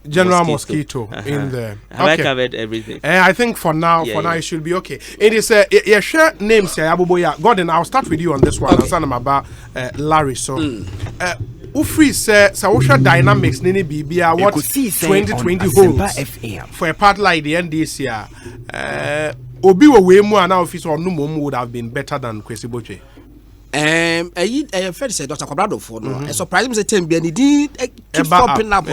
Mosquito in there. Have I covered everything? I think for now, it should be okay. It is a share names here, Abuboya. Gordon, I'll start with you on this one. Okay. I'm about Larry. So, Ufri says, Sawusha Dynamics Nini Bibia what 2020 holds for a part like the NDC year. Obi Wemu and our office or Numum would have been better than Kwesi Botwe. I first said Dr. Cobrado for no. I surprised me saying he did keep popping up,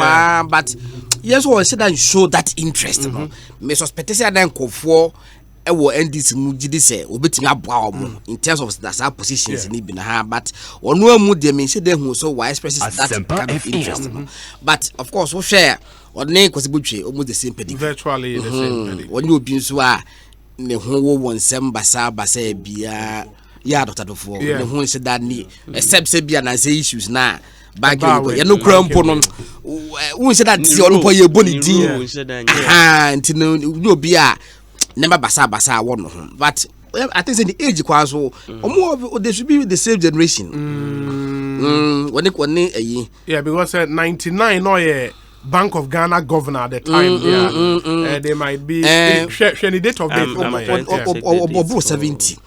but yes, we said that show that interest. No, me suspect say that for our NDC mujidi say obetimi aboa in terms of that positions in Ibina, but onu amu de me say dem who so why expresses that kind of interest. But of course, we share or name Kwesi Botwe almost the same pedigree. Virtually the same pedigree. When you be so ne ho won sem basa bia. Yeah, Dr. Dofo. The who said that need except say be an issues now. Back you no crampo no. Who said that you no ye boni din. Until no be a number basa one. But I think in the age kwaso they should be with the same generation. Yeah, because 99 no yeah. Bank of Ghana governor at the time, they might be any date of death over 70.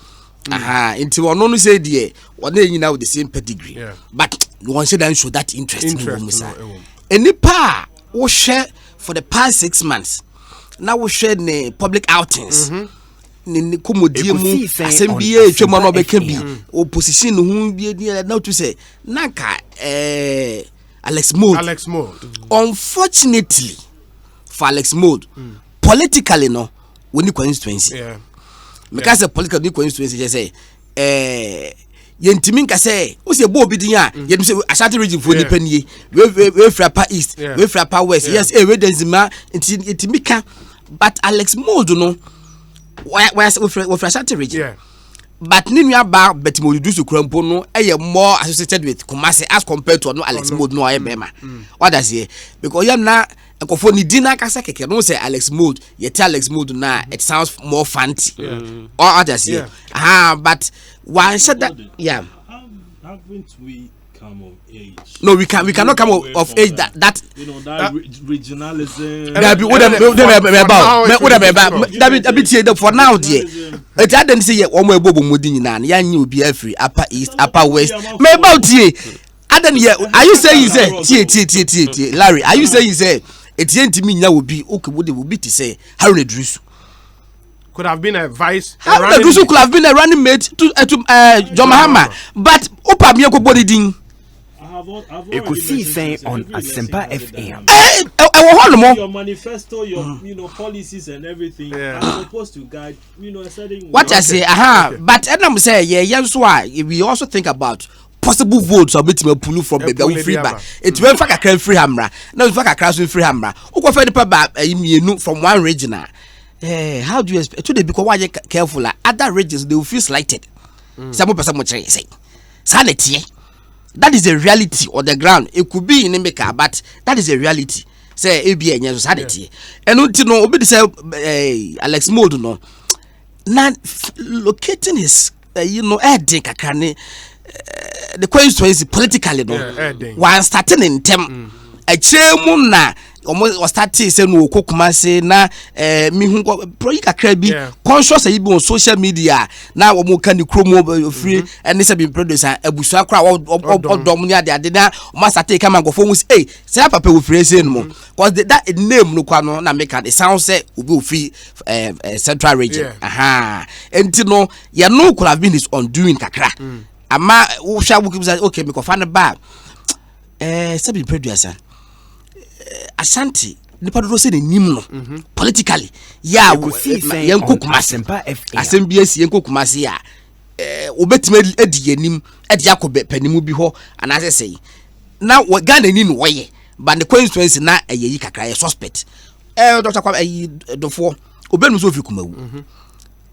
Until one only said, yeah, one day you know the same pedigree, but no one said I show that interest in any pa we share for the past 6 months. Now we share the public outings. Ni komodiemu asembie twema no be kan bi opposition hu bi now to say nanka Alex Mode. Unfortunately for Alex Mode, politically no, we need constituency. Because the political constituency just say, yentimin ka say, o se bo bidin a, ye say Ashanti region for nipa nie, we Frapa East, we Frapa West. Yes, we denzima intimika, but Alex Mode no, we Ashanti region. But Ninya Bar Betimo do to Crampo no more associated with Kumasi as compared to no Alex Mode no Bema. What does he? Because you are not nkofo ni dina kasa keke no say Alex Mode yet Alex Mode na it sounds more fancy or others but one said that haven't we come of age? No, we cannot come of age that you know that regionalism for now dear it hadn't say omo ebobo modi nyina na yan obi afri upper east upper west me about here adan here are you saying say Larry are you saying say etienti mi nya obi okebo de obi ti say Haruna Drusu could have been a vice. Haruna Drusu could have been a running mate to John Mahama, but opa mi ko body din. Ekosiisen on Asempa FM. Your manifesto, your policies and everything are supposed to guide, a certain. What I say, but I'm saying, we also think about possible votes or bit me pull from the free back. It's when fuck a free hammer. No, fuck a crash with free hammer. Who go for the pub from one region? How do you expect today? Because why you careful? Other regions they will feel slighted. Some person will say sanity. That is a reality on the ground. It could be in America, but that is a reality. Say ABN society. And until no, obi say Alex Mode no. Now locating his adding kakane the constituency politically no. While starting in term a chairman na almost was starting say no kokuma say na mi hu project kakra bi conscious ayi bi on social media na omo kan the chrome free and this be producer abusu akra odom ni ade na o start take am go phone say say papa we free say no because that name no kwa no na make it sound say obi free central region enti no ya no could have been his undoing kakra ama wo sha wo say okay me ko fa ne ba say be producer Ashanti nipa do say nim no politically yenko kumase asembia yenko kumase ya obetime edi yanim edi akobe panimu bi ho anase sei na Ghana ni no woye but the constituency na eyi kakra ye suspect Dr. Kwa dofo obenu so fi kumawu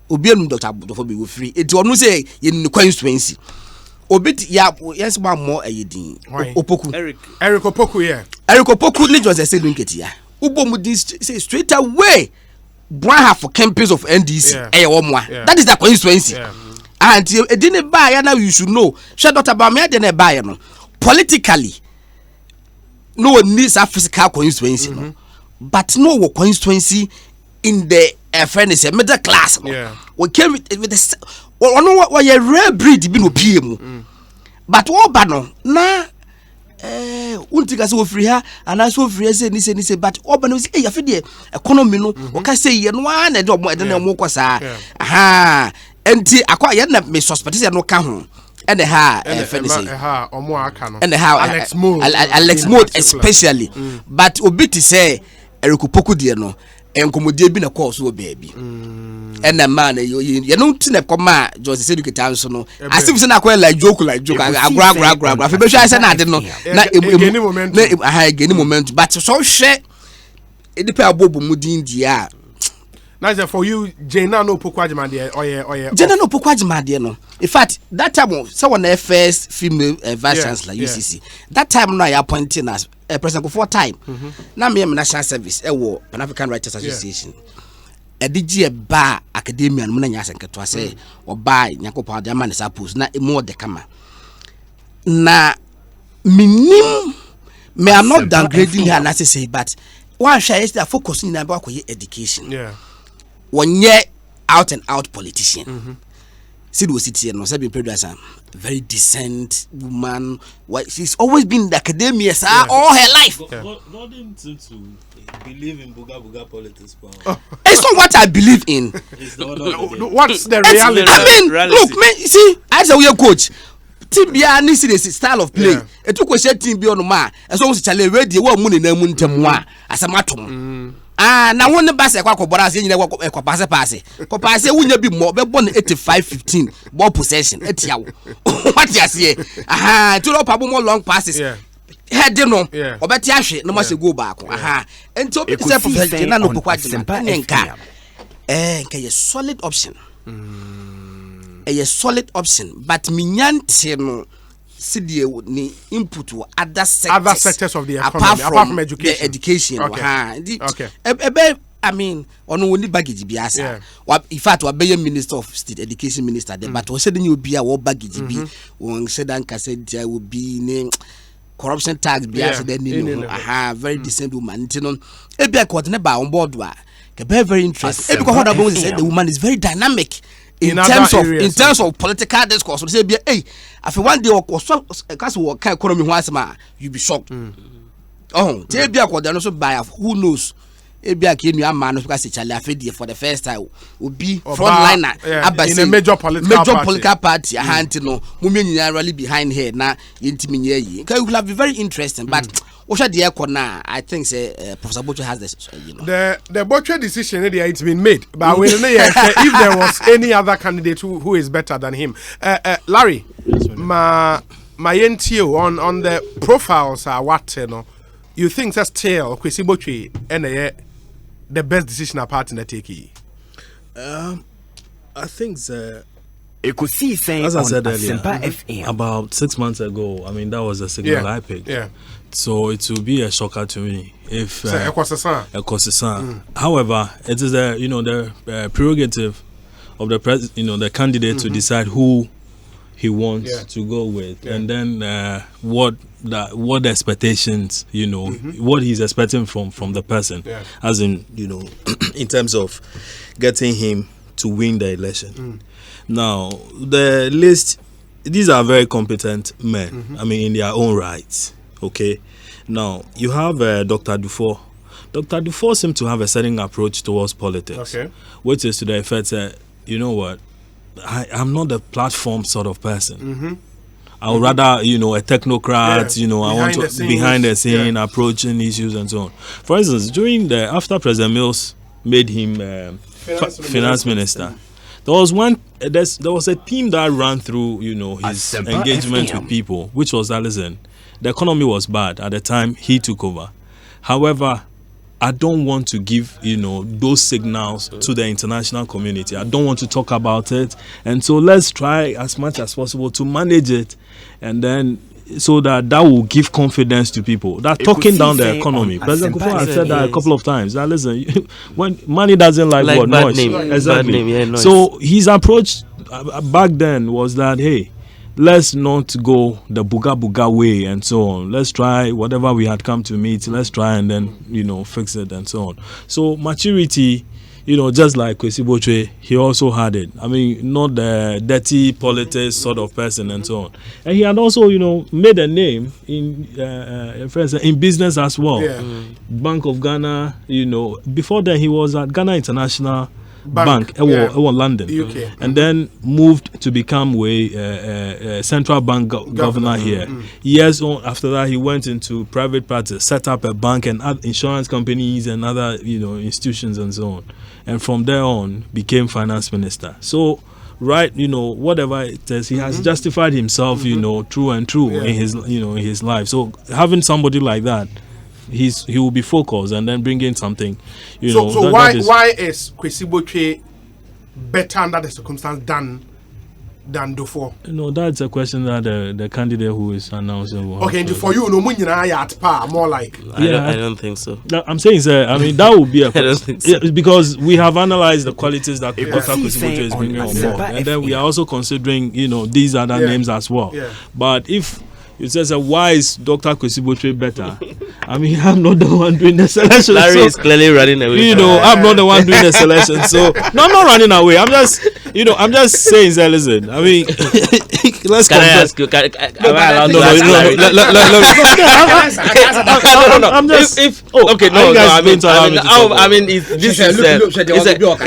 obienu Dr. dofo be wo free eti onu say ye ni constituency obit ya yes ma mo ayedin opoku Eric Opoku Eric Opoku Legends say linketi ya ubomu say straight away Bra for campus of NDC that is the constituency and e didn't buy now you should know share Dr. Bamia didn't buy no politically no one needs a physical constituency but no constituency in the fairness middle class we came with the what you rare breed be no PM but what bano na untika so free ha and so free say ni say but oban say e yafe de economy no o ka say ye no an e de omo de na mo kwasa enti akwa ye na me suspect say no ka ho and omo aka no and Alex Mode especially but obiti say Eric Opoku de no enkomodie bi na call so baby and the man you know tin come just say you can so no as if say na call like joke agra fe be sure say na de no na geni moment but so share e dey abobo mudin dia na say for you Jena no Opoku Ajimade oye Jena no Opoku Ajimade no in fact that time someone the first female vice chancellor UCC that time no I appointing as president for time na me national service Pan African Writers Association edigi ba academia no na nya senketo ase oba nyakopa de man suppose na emo de kama na minim me am not downgrading her na say but one share is that focus in about education one year out and out politician see the city no say be producer very decent woman she's always been in the academia all her life not seem to believe in buga politics it's not what I believe in what's the reality I mean look man you see I say we a coach team bia ni see the style of play e to question team bia no ma e so we challenge we dey we mu na mu ntem a asamatom na won ba se kwa kobora ase nyina kwa passe wunya bi mo be bon 85-15 ball possession etiawo what you say to up abo more long passes head no obeti ahwe no ma se go back enti obi say Prof na no Opoku Ajimade nka nka ye solid option a solid option but minyante no see the input to other sectors of the economy apart from education. The education. Okay. I mean, on only baggage biasa. In fact, we be Minister of State, Education Minister there, but we said you be a baggage be. We said Anka said there will be corruption tax biasa then very decent woman. You know, ebi a ba on board wa. Very interesting. Because what about said the woman is very dynamic in terms of political discourse. We say, hey, after one day or so, because we can economy once you be shocked. Oh, tell me what they also buy. Who knows? Ebia ke nu ama no because Charlie Afedi for the first time will be frontliner in a major political party no mumie nyina rally behind her na yentimi nye yi it will be very interesting but what the economy I think say Professor Botwe has this the Botwe decision it's been made but we don't know if there was any other candidate who is better than him. Larry, my NTO on the profiles are what you think that's still Kwesi Botwe and the best decision apart in the take? I think Ekosiisen as I said earlier, FM. About 6 months ago, I mean that was a signal I picked. Yeah. So it will be a shocker to me if Ekosiisen. However, it is the prerogative of the the candidate to decide who he wants to go with, and then what the expectations, what he's expecting from the person, as in in terms of getting him to win the election. Now the list, these are very competent men. I mean in their own rights. Okay, now you have Dr. Dufour. Dr. Dufour seems to have a certain approach towards politics, which is to the effect that I'm not a platform sort of person. I would rather, a technocrat, I want to behind the scene, approaching issues and so on. For instance, after President Mills made him finance minister, there was a theme that ran through, his engagement with people, which was that, listen, the economy was bad at the time he took over. However, I don't want to give, those signals to the international community. I don't want to talk about it. And so let's try as much as possible to manage it. And then so that will give confidence to people. That talking down the economy. President Kufuor has said that a couple of times. That listen, when money doesn't like what? Noise. Exactly. Noise. So his approach back then was that, hey, let's not go the buga way and so on. Let's try whatever we had come to meet. Let's try and then, fix it and so on. So maturity, just like Kwesi Botwe, he also had it. I mean, not the dirty politics sort of person and so on. And he had also, made a name in business as well. Bank of Ghana, before then he was at Ghana International Bank, London, UK. And then moved to become a central bank governor here. Years on after that, he went into private practice, set up a bank and insurance companies and other institutions and so on. And from there on, became finance minister. So, whatever it is, he has justified himself, true and true in his life. So having somebody like that, he will be focused and then bring in something, So why is Kwesi Botwe better under the circumstance than Dufour? That's a question that the candidate who is announcing will. Okay, and for you, more like. I don't think so. I'm saying, sir, I mean that would be a I don't think so. because we have analyzed the qualities that Dr. Kwesi Botwe is bringing on board, and then we are also considering, these other names as well. But if it says, why is Dr. Kwesi Botwe better? I mean, I'm not the one doing the selection. Larry is clearly running away. I'm not the one doing the selection. So, no, I'm not running away. I'm just saying, sir, listen. I mean, let's Can I ask you? Am I allowed to ask? I'm just. I mean,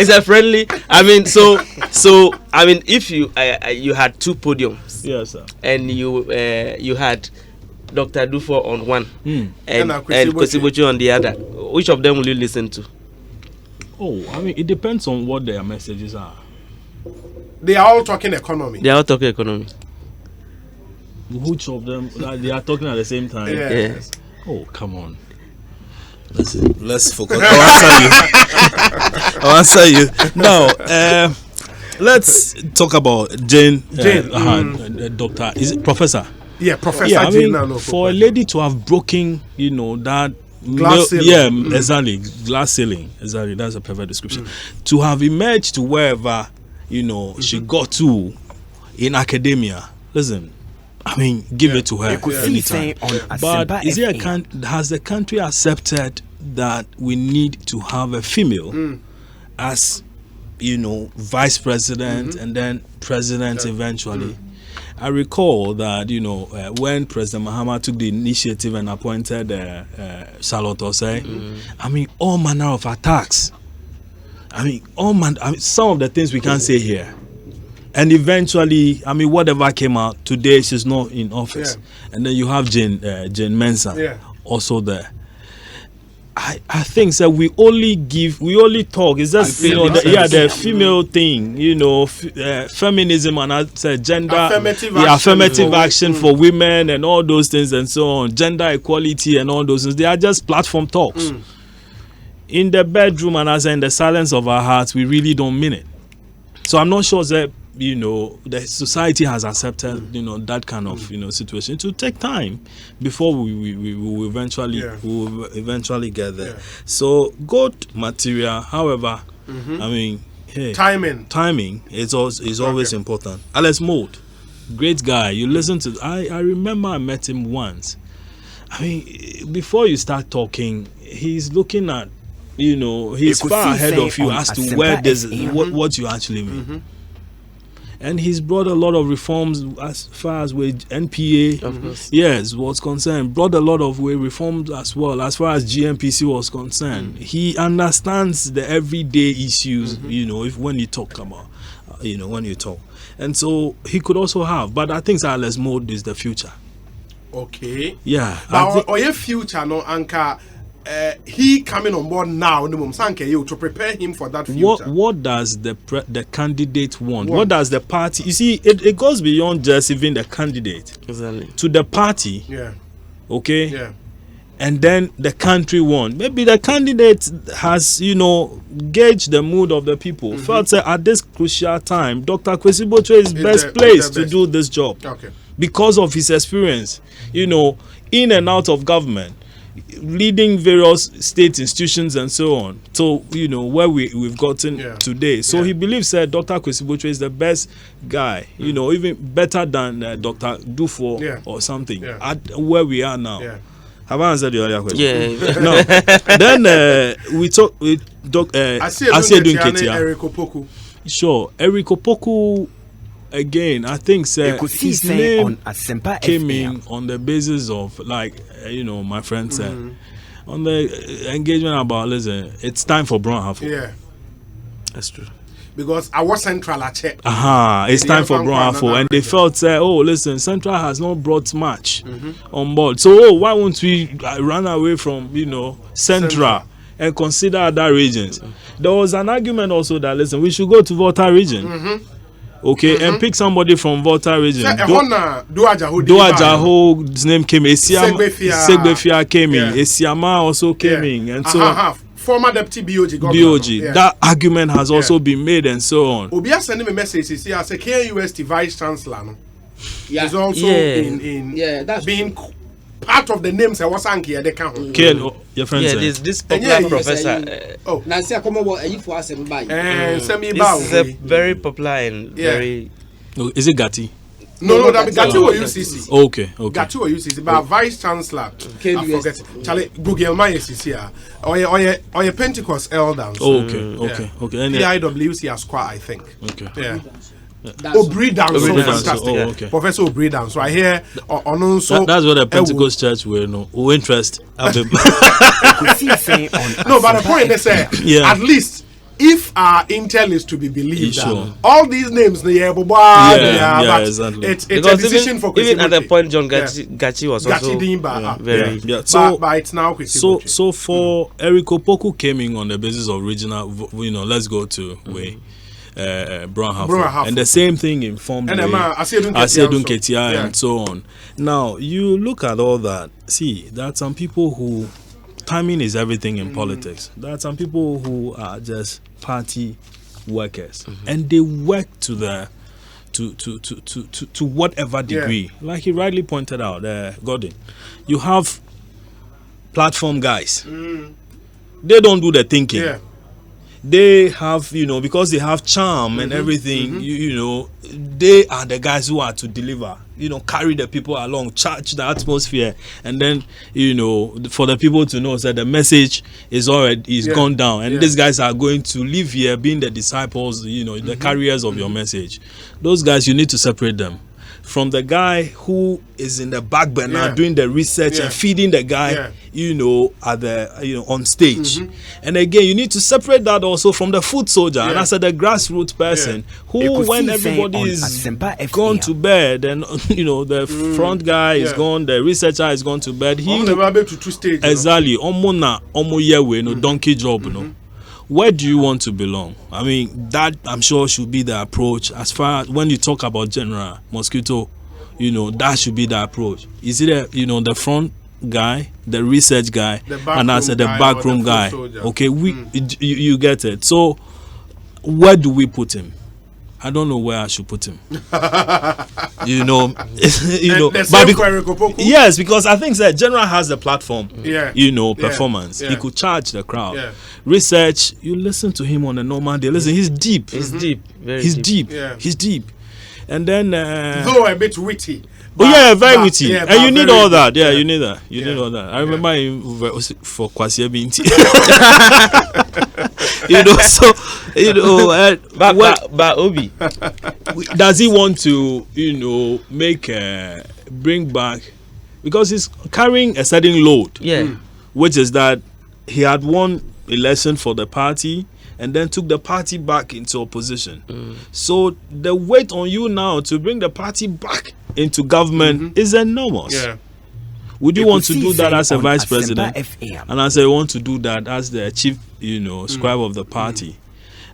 it's a friendly. I mean, if you had two podiums. Yes, sir. And you had Dr. Dufour on one and Kwesi Botwe on the other. Which of them will you listen to? Oh, I mean, it depends on what their messages are. They are all talking economy. Which of them? They are talking at the same time. Yes. Oh, come on. Let's focus. I'll answer you. Now, let's talk about Jane. Doctor, is it Professor? Yeah, Professor. Yeah, I mean, for a lady to have broken, that glass ceiling. Exactly, glass ceiling. Exactly, that's a perfect description. To have emerged to wherever she got to in academia. Listen, I mean, give it to her anytime. But has the country accepted that we need to have a female as vice president and then president eventually? I recall that when President Mahama took the initiative and appointed Charlotte Osei, I mean, all manner of attacks. I mean, some of the things we can't say here. And eventually, I mean, whatever came out today, she's not in office. And then you have Jane Mensah also there. I think that we only talk. It's just the female thing, feminism and I said gender, affirmative action for women and all those things and so on, gender equality and all those things. They are just platform talks. In the bedroom and as in the silence of our hearts, we really don't mean it. So I'm not sure that the society has accepted that kind of situation. To take time before we will eventually get there. So good material, however, I mean, timing is always important. Alex Mold, great guy. You listen to I remember I met him once. I mean, before you start talking, he's looking at he's far ahead of you as to where there's what you actually mean. And he's brought a lot of reforms as far as with NPA, was concerned. Brought a lot of reforms as well as far as GMPC was concerned. He understands the everyday issues, when you talk about, when you talk. And so he could also have, but I think Silas Mode is the future. Okay. Yeah. But or your future, no, Anka. He coming on board now to prepare him for that future. What does the candidate want? What does the party? You see, it goes beyond just even the candidate. Exactly. To the party. Yeah. Okay. Yeah. And then the country won. Maybe the candidate has, gauged the mood of the people. Felt that at this crucial time, Dr. Kwesi Botwe is best placed to do this job. Okay. Because of his experience, in and out of government, leading various state institutions and so on. So, where we've gotten today. So he believes that Dr. Kwesi Botwe is the best guy, even better than Dr. Dufo or something at where we are now. Yeah. Have I answered your other question? Yeah. No. Then we talk with Asiedun Ketia. Eric Opoku. Sure. Eric Opoku, again, I think his name came in on the basis of, my friend said, on the engagement about, listen, it's time for Brown Hafo. Yeah. That's true. Because I was Central at check. It's time for Brown Hafo. And they felt, listen, Central has not brought much on board. So, why won't we run away from, Central and consider other regions? There was an argument also that, listen, we should go to Volta region. Okay, and pick somebody from Volta region. Duajaho's name came. Segbefia came in. Esiama also came in, and so former deputy BOG governor. BOG. That argument has also been made, and so on. Obia sending me a message. He says, "A KUST vice chancellor, no, is also in being part of the names I was anki at the count." Your friend said. This popular professor. Nancy, come over. You for us and buy. This is a very popular and very. Is it Gatti? No, that Gatti or UCC. Okay. Gatti or UCC, but vice chancellor. I forget. Charlie Google my UCC. Or your Pentecost elder. Okay. The IWC Esquire, I think. Okay. Yeah. Obri dance, so fantastic. Okay. Professor Obri dance. So I hear on so that's what the Pentecost church will know. Who interest? No, but the point they say, at least if our intel is to be believed, all these names, exactly. It's a decision for even at the point John Gachi was also very. So, but it's now so for Eric Opoku came in on the basis of regional, let's go to way. Brown Hafo. And the same thing informed Asiedun Ketia and so on. Now, you look at all that. See, there are some people who timing is everything in politics. There are some people who are just party workers, and they work to to whatever degree. Like he rightly pointed out, Gordon, you have platform guys. They don't do the thinking. They have, because they have charm and everything, they are the guys who are to deliver, carry the people along, charge the atmosphere, and then, for the people to know that the message is gone down, and these guys are going to live here being the disciples, the carriers of your message. Those guys, you need to separate them from the guy who is in the back burner doing the research and feeding the guy, at the on stage. And again, you need to separate that also from the foot soldier. And I said the grassroots person who, when everybody is gone to bed, and the front guy is gone, the researcher is gone to bed. He exactly no donkey job, Where do you want to belong? I mean, that I'm sure should be the approach. As far as when you talk about General Mosquito, that should be the approach. Is it the front guy, the research guy, and I said the backroom guy? Okay, you get it. So where do we put him? I don't know where I should put him. But yes, because I think that General has the platform. Performance. He could charge the crowd. Research. You listen to him on a normal day. Listen, he's deep. He's deep. He's deep. He's deep. And then though a bit witty. Very witty. And you need all that. You need that. You need all that. I remember him for Kwesi Botwe. But Obi, does he want to, bring back, because he's carrying a certain load, which is that he had won election for the party and then took the party back into opposition. So the weight on you now to bring the party back into government is enormous. Would you want to do that as a vice president? And as I want to do that as the chief, scribe of the party.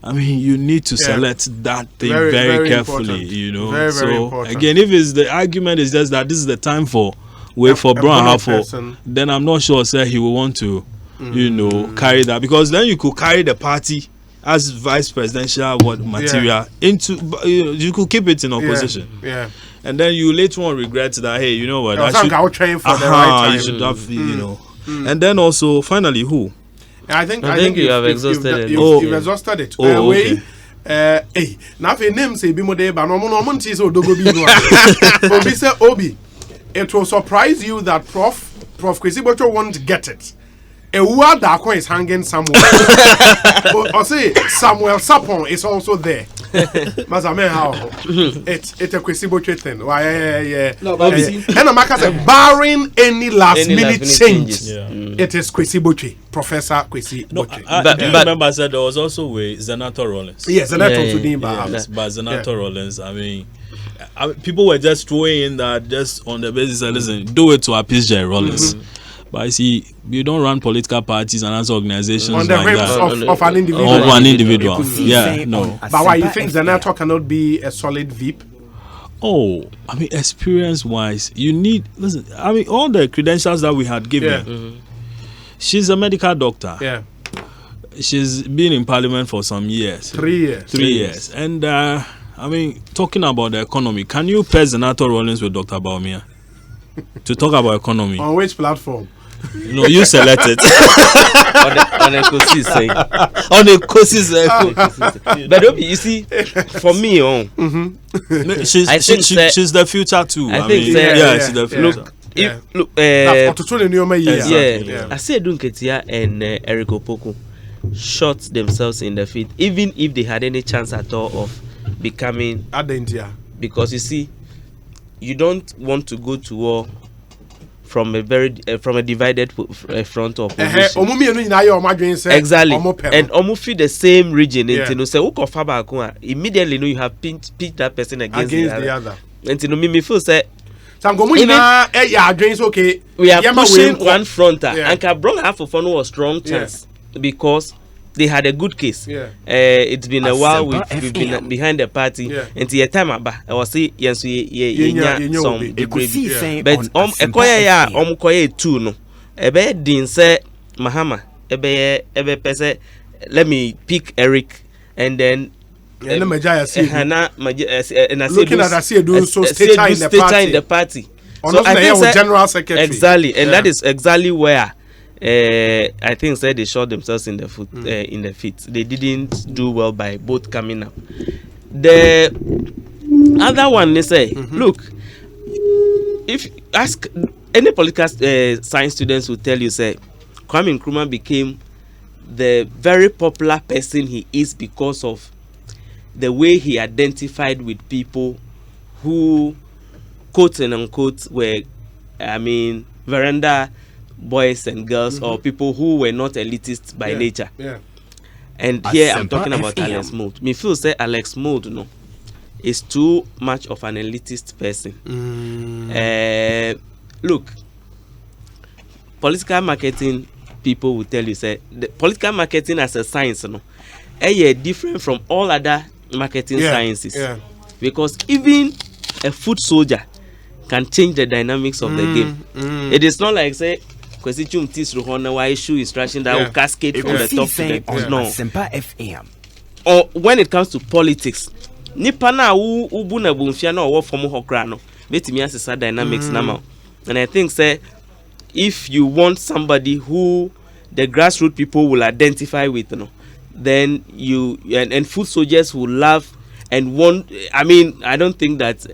I mean, you need to select that thing very carefully, Very, so important. Again, if it's the argument is just that this is the time for Brown Halfo, then I'm not sure, sir, he will want to, carry that, because then you could carry the party as vice presidential material into, you could keep it in opposition. And then you later on regret that, hey, you know what? I should you should have, And then also, finally, who? I think you have exhausted it. You've exhausted it. Okay. Hey, now if your name say Bimode, but no one sees Odogo Bino. Obi say Obi, it will surprise you that Prof Kwesi Botwe won't get it. A word that is hanging somewhere. Or say Samuel Sapon is also there. Mazame how it's a Kwesi Botwe thing. Why No, but and Amaka said barring any last minute change, it is Kwesi Botwe, Professor Kwesi Botwe. I remember I said there was also with Zenator Rollins. Yes, Zenator but Zenator Rollins, I mean, people were just throwing in that just on the basis of listen, do it to appease Jerry Rollins. But I see, you don't run political parties and other organizations on the like whims that. Of an individual. Of an individual. Yeah, no. But why you think Zenator cannot be a solid VIP? Oh, I mean, experience-wise, you need, listen, I mean, all the credentials that we had given. She's a medical doctor. She's been in parliament for some years. 3 years. 3 years. And, I mean, talking about the economy, can you pair Zenator Rollins with Dr. Baumia to talk about economy? On which platform? No, you select it. on Ekosiisen. On Ekosiisen. But you see, for me, she's the future too. I think she's the future. I said Dunketia and Eric Opoku shot themselves in the feet, even if they had any chance at all of becoming because you see, you don't want to go to war from a divided front of opposition. Exactly. And almost feel the same region. Immediately you have picked that person against the other. And me feel say we are pushing one fronter and Cabron half of was strong chance because they had a good case. It's been a while we've been behind the party. And the time I was say yes some but ekoya two no ebe din say Mahama ebe pese let me pick Eric and then And Majaya said, looking at us here, do so state in the party. So I think general secretary. Exactly, and that is exactly where I think they shot themselves in the foot, in the feet. They didn't do well by both coming up. The other one, they say, look, if you ask any political science students, will tell you, say, Kwame Nkrumah became the very popular person he is because of the way he identified with people who, quote and unquote, were, veranda boys and girls, or people who were not elitist by nature. Yeah. And here I'm talking about Alex Mould. Me feel say Alex Mould is too much of an elitist person. Look, political marketing people will tell you, say, the political marketing as a science, different from all other marketing sciences. Yeah. Because even a foot soldier can change the dynamics of the game. It is not like, say, Kwesi Botwe why issue instruction that will cascade from the top to the no. Or when it comes to politics, nipa na ubu na bumfia na owo form hokra no betimi asesa dynamics now. And I think, say, if you want somebody who the grassroots people will identify with, then you and foot soldiers will love and want. I don't think that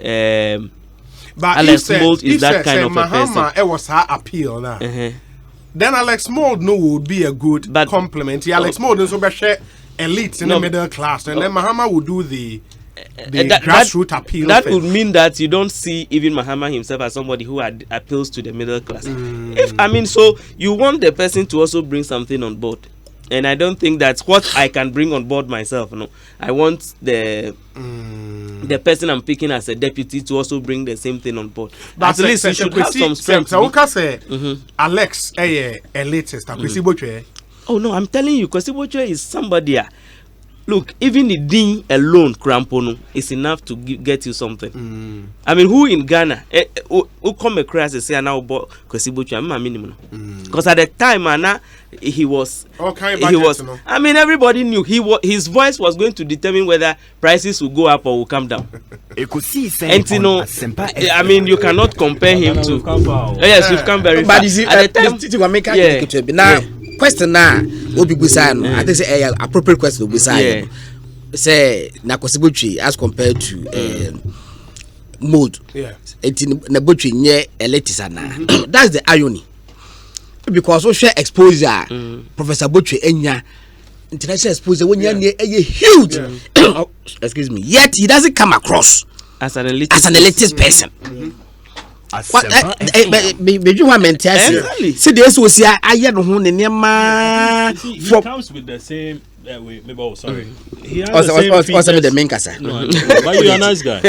but Alex Mould is that kind of a person. It was her appeal now. Then Alex Mould would be a good compliment. Alex Mould is also elite in the middle class, and then Mahama would do the grassroots appeal. That would mean that you don't see even Mahama himself as somebody who appeals to the middle class. So you want the person to also bring something on board. And I don't think that's what I can bring on board myself. No, I want the person I'm picking as a deputy to also bring the same thing on board. But at least you should have some strength. So can say Alex elitist. Kwesi Botwe. Oh no, I'm telling you, Kwesi Botwe is somebody. Look, even the ding alone, Krampono, is enough to get you something. Who in Ghana, who come across and say now about Kwesi Botwe, I'm a minimum. Because at the time, he was. Everybody knew his voice was going to determine whether prices will go up or will come down. And you cannot compare him to. Yes, you've come very far. At the time, question na obi busa no I think say appropriate question obi busa say na Kwesi Botwe as compared to Mould na Botwe nye elitist na that's the irony, because we share exposure Professor Botwe enya international exposure when you huge excuse me, yet he doesn't come across as an elitist person. What you want me to say? See, this was here. I had no one in your man. He comes with the same. Sorry. He has the main casa. But you're a nice guy,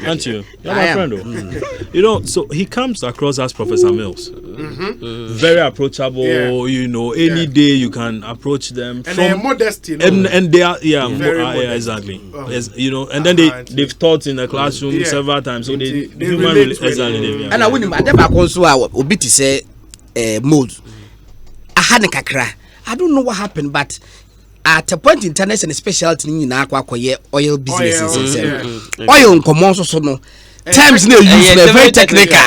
aren't you? You're my friend, So he comes across as Professor Mills. Very approachable. Any day you can approach them. And they're modest, and they are exactly. And then they've taught in the classroom several times, so they exactly. And I wouldn't never console obi to say Mould. I had a kakra. I don't know what happened, but at a point in time, and specialty in oil businesses. Oil common so no. Terms no use very technical.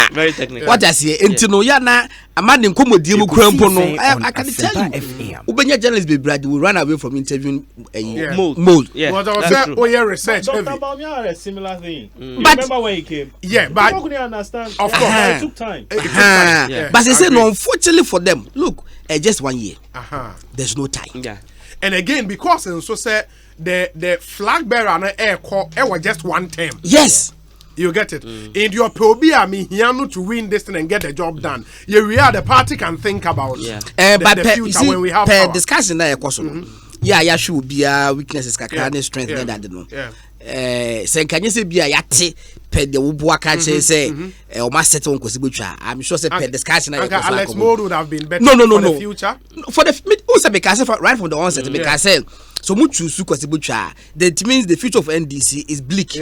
What I say, intino yana a man in comedy mu crampo no. I can tell you. Ubenya journalists be brad will run away from interviewing Mould. Yeah. But I was research. Dr. Bawumia had a similar thing. But remember when he came? Yeah, but people couldn't understand. Of course, it took time. But they say no, unfortunately for them, look, just 1 year. There's no time. Yeah. And again, because so say the flag bearer and air call was just one term. Yes. You get it? In your probia to win this thing and get the job done. The party can think about but the future when we have power. Discussion there, should be weaknesses, strength, can you say be a yati per the Ubuaka say or must settle on Kwesi Botwe? I'm sure say discussion. Alex Mould would have been better for the future. For the also because right from the onset, because so much to Kwesi Botwe, that means the future of NDC is bleak.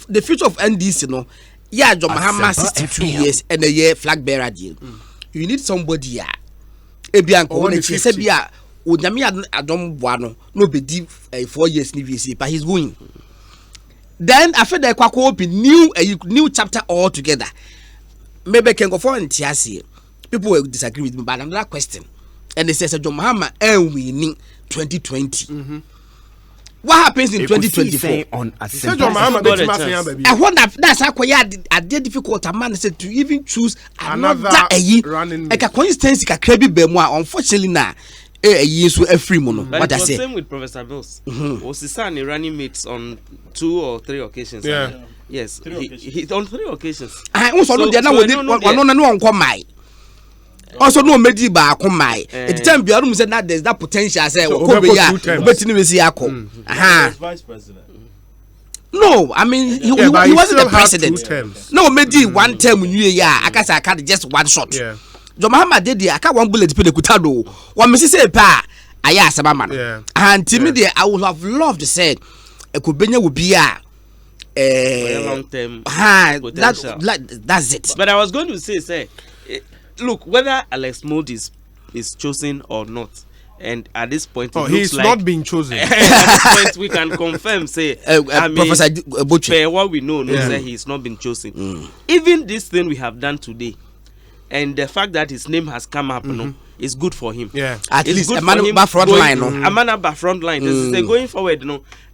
The future of NDC, John Mahama 62 years and a year flag bearer deal. You need somebody, Ebianco, when it said, Onyame adom boano no be di 4 years ni VC, but he's going. Then after the kwako open new chapter altogether. Maybe can go for Ntiasi. People will disagree with me, but another question. And they say John Mahama and winning 2020. What happens in 2024? On John Mahama, I wonder that's how I did difficult a man said to even choose another running. Like a coincidence, a crabby bemoir, unfortunately now. A free mono. But it was same with Professor Mills. Was his son running mates on 2 or 3 occasions? Yeah. Yes, he on 3 occasions. I also know that also no medi ba komai. It time biarum said that there's that potential say Vice president. No, I mean he wasn't the president. No, medi 1 term I can't just 1 shot. Yeah. John Mahama did the aka 1 bullet put the kutado. One Mrs. say pa aya sabama. Yeah. And to me there I would have loved to say Ekubenya would be a long term potential. That's it. But I was going to say look, whether Alex Mold is chosen or not, and at this point he's like not being chosen. At this point we can confirm say Professor Botwe, what we know say he's not been chosen. Even this thing we have done today, and the fact that his name has come up is good for him. Yeah, at it's least good a man back front line. A man back front line. Going forward,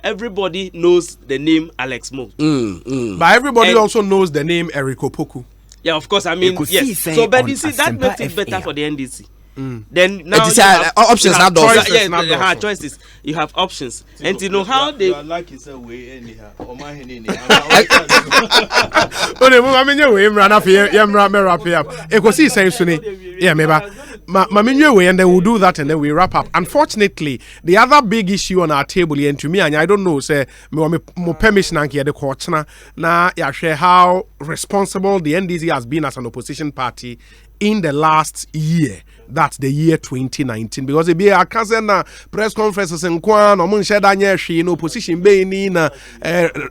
everybody knows the name Alex Mold. But everybody also knows the name Eric Opoku. Yeah, of course. I mean, yes. So, but you see, that makes it better for the NDC. Then now you have options now. Choices. You have options, and you know how they. Like it's a way anyhow. Or my hand I mean, you run up here. Ekosiisen, yeah, maybe. And then we'll do that, and then we wrap up. Unfortunately, the other big issue on our table, and to me, and I don't know, say, more permission and the court now, share how responsible the NDC has been as an opposition party in the last year. That's the year 2019, because it be a cousin press conferences in Kwan or Munshedanya she no opposition being in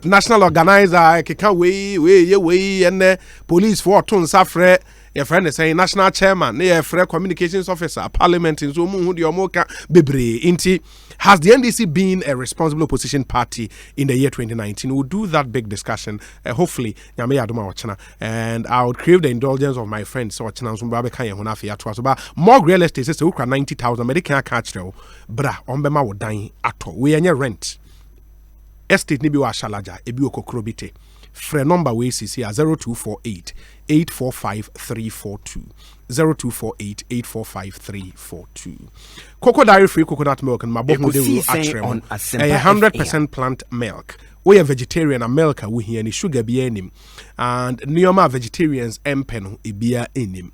national organizer keka we and police for ton safre your friend is saying national chairman near free communications officer parliament in Zomu the Omoka Bebre inti. Has the NDC been a responsible opposition party in the year 2019? We'll do that big discussion. Hopefully, and I would crave the indulgence of my friends. So, more real estate is 90,000. Medical catch though, bra, ombema would die at all. We are rent. Estate nibi wa shalaja, ebi okokrobite. Fre number we see 0248 845 342. 0248 845 342. Cocoa dairy free coconut milk and Maboku de Ru Atrem. 100% plant milk. We are vegetarian and milk we hear any sugar be enim. And Nioma vegetarians empeno ebia enim.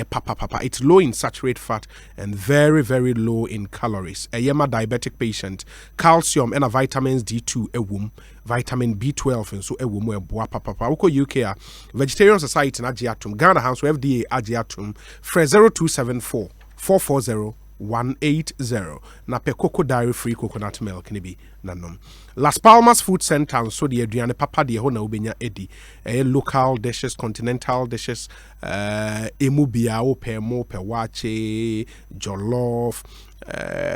Papa. It's low in saturated fat and very, very low in calories. My diabetic patient, calcium and vitamins D2 a womb, vitamin B12 and so a womb where papa. UK Vegetarian Society in Agiatum, Ghana House FDA Agiatum, Fre 0274 440 180. Na pe cocoa dairy free coconut milk nibi nanom. Las Palmas Food Center and so the Adriana Papa de Hona Ubenya Edi. Local dishes, continental dishes, emubia ope mo pe wache, jollof,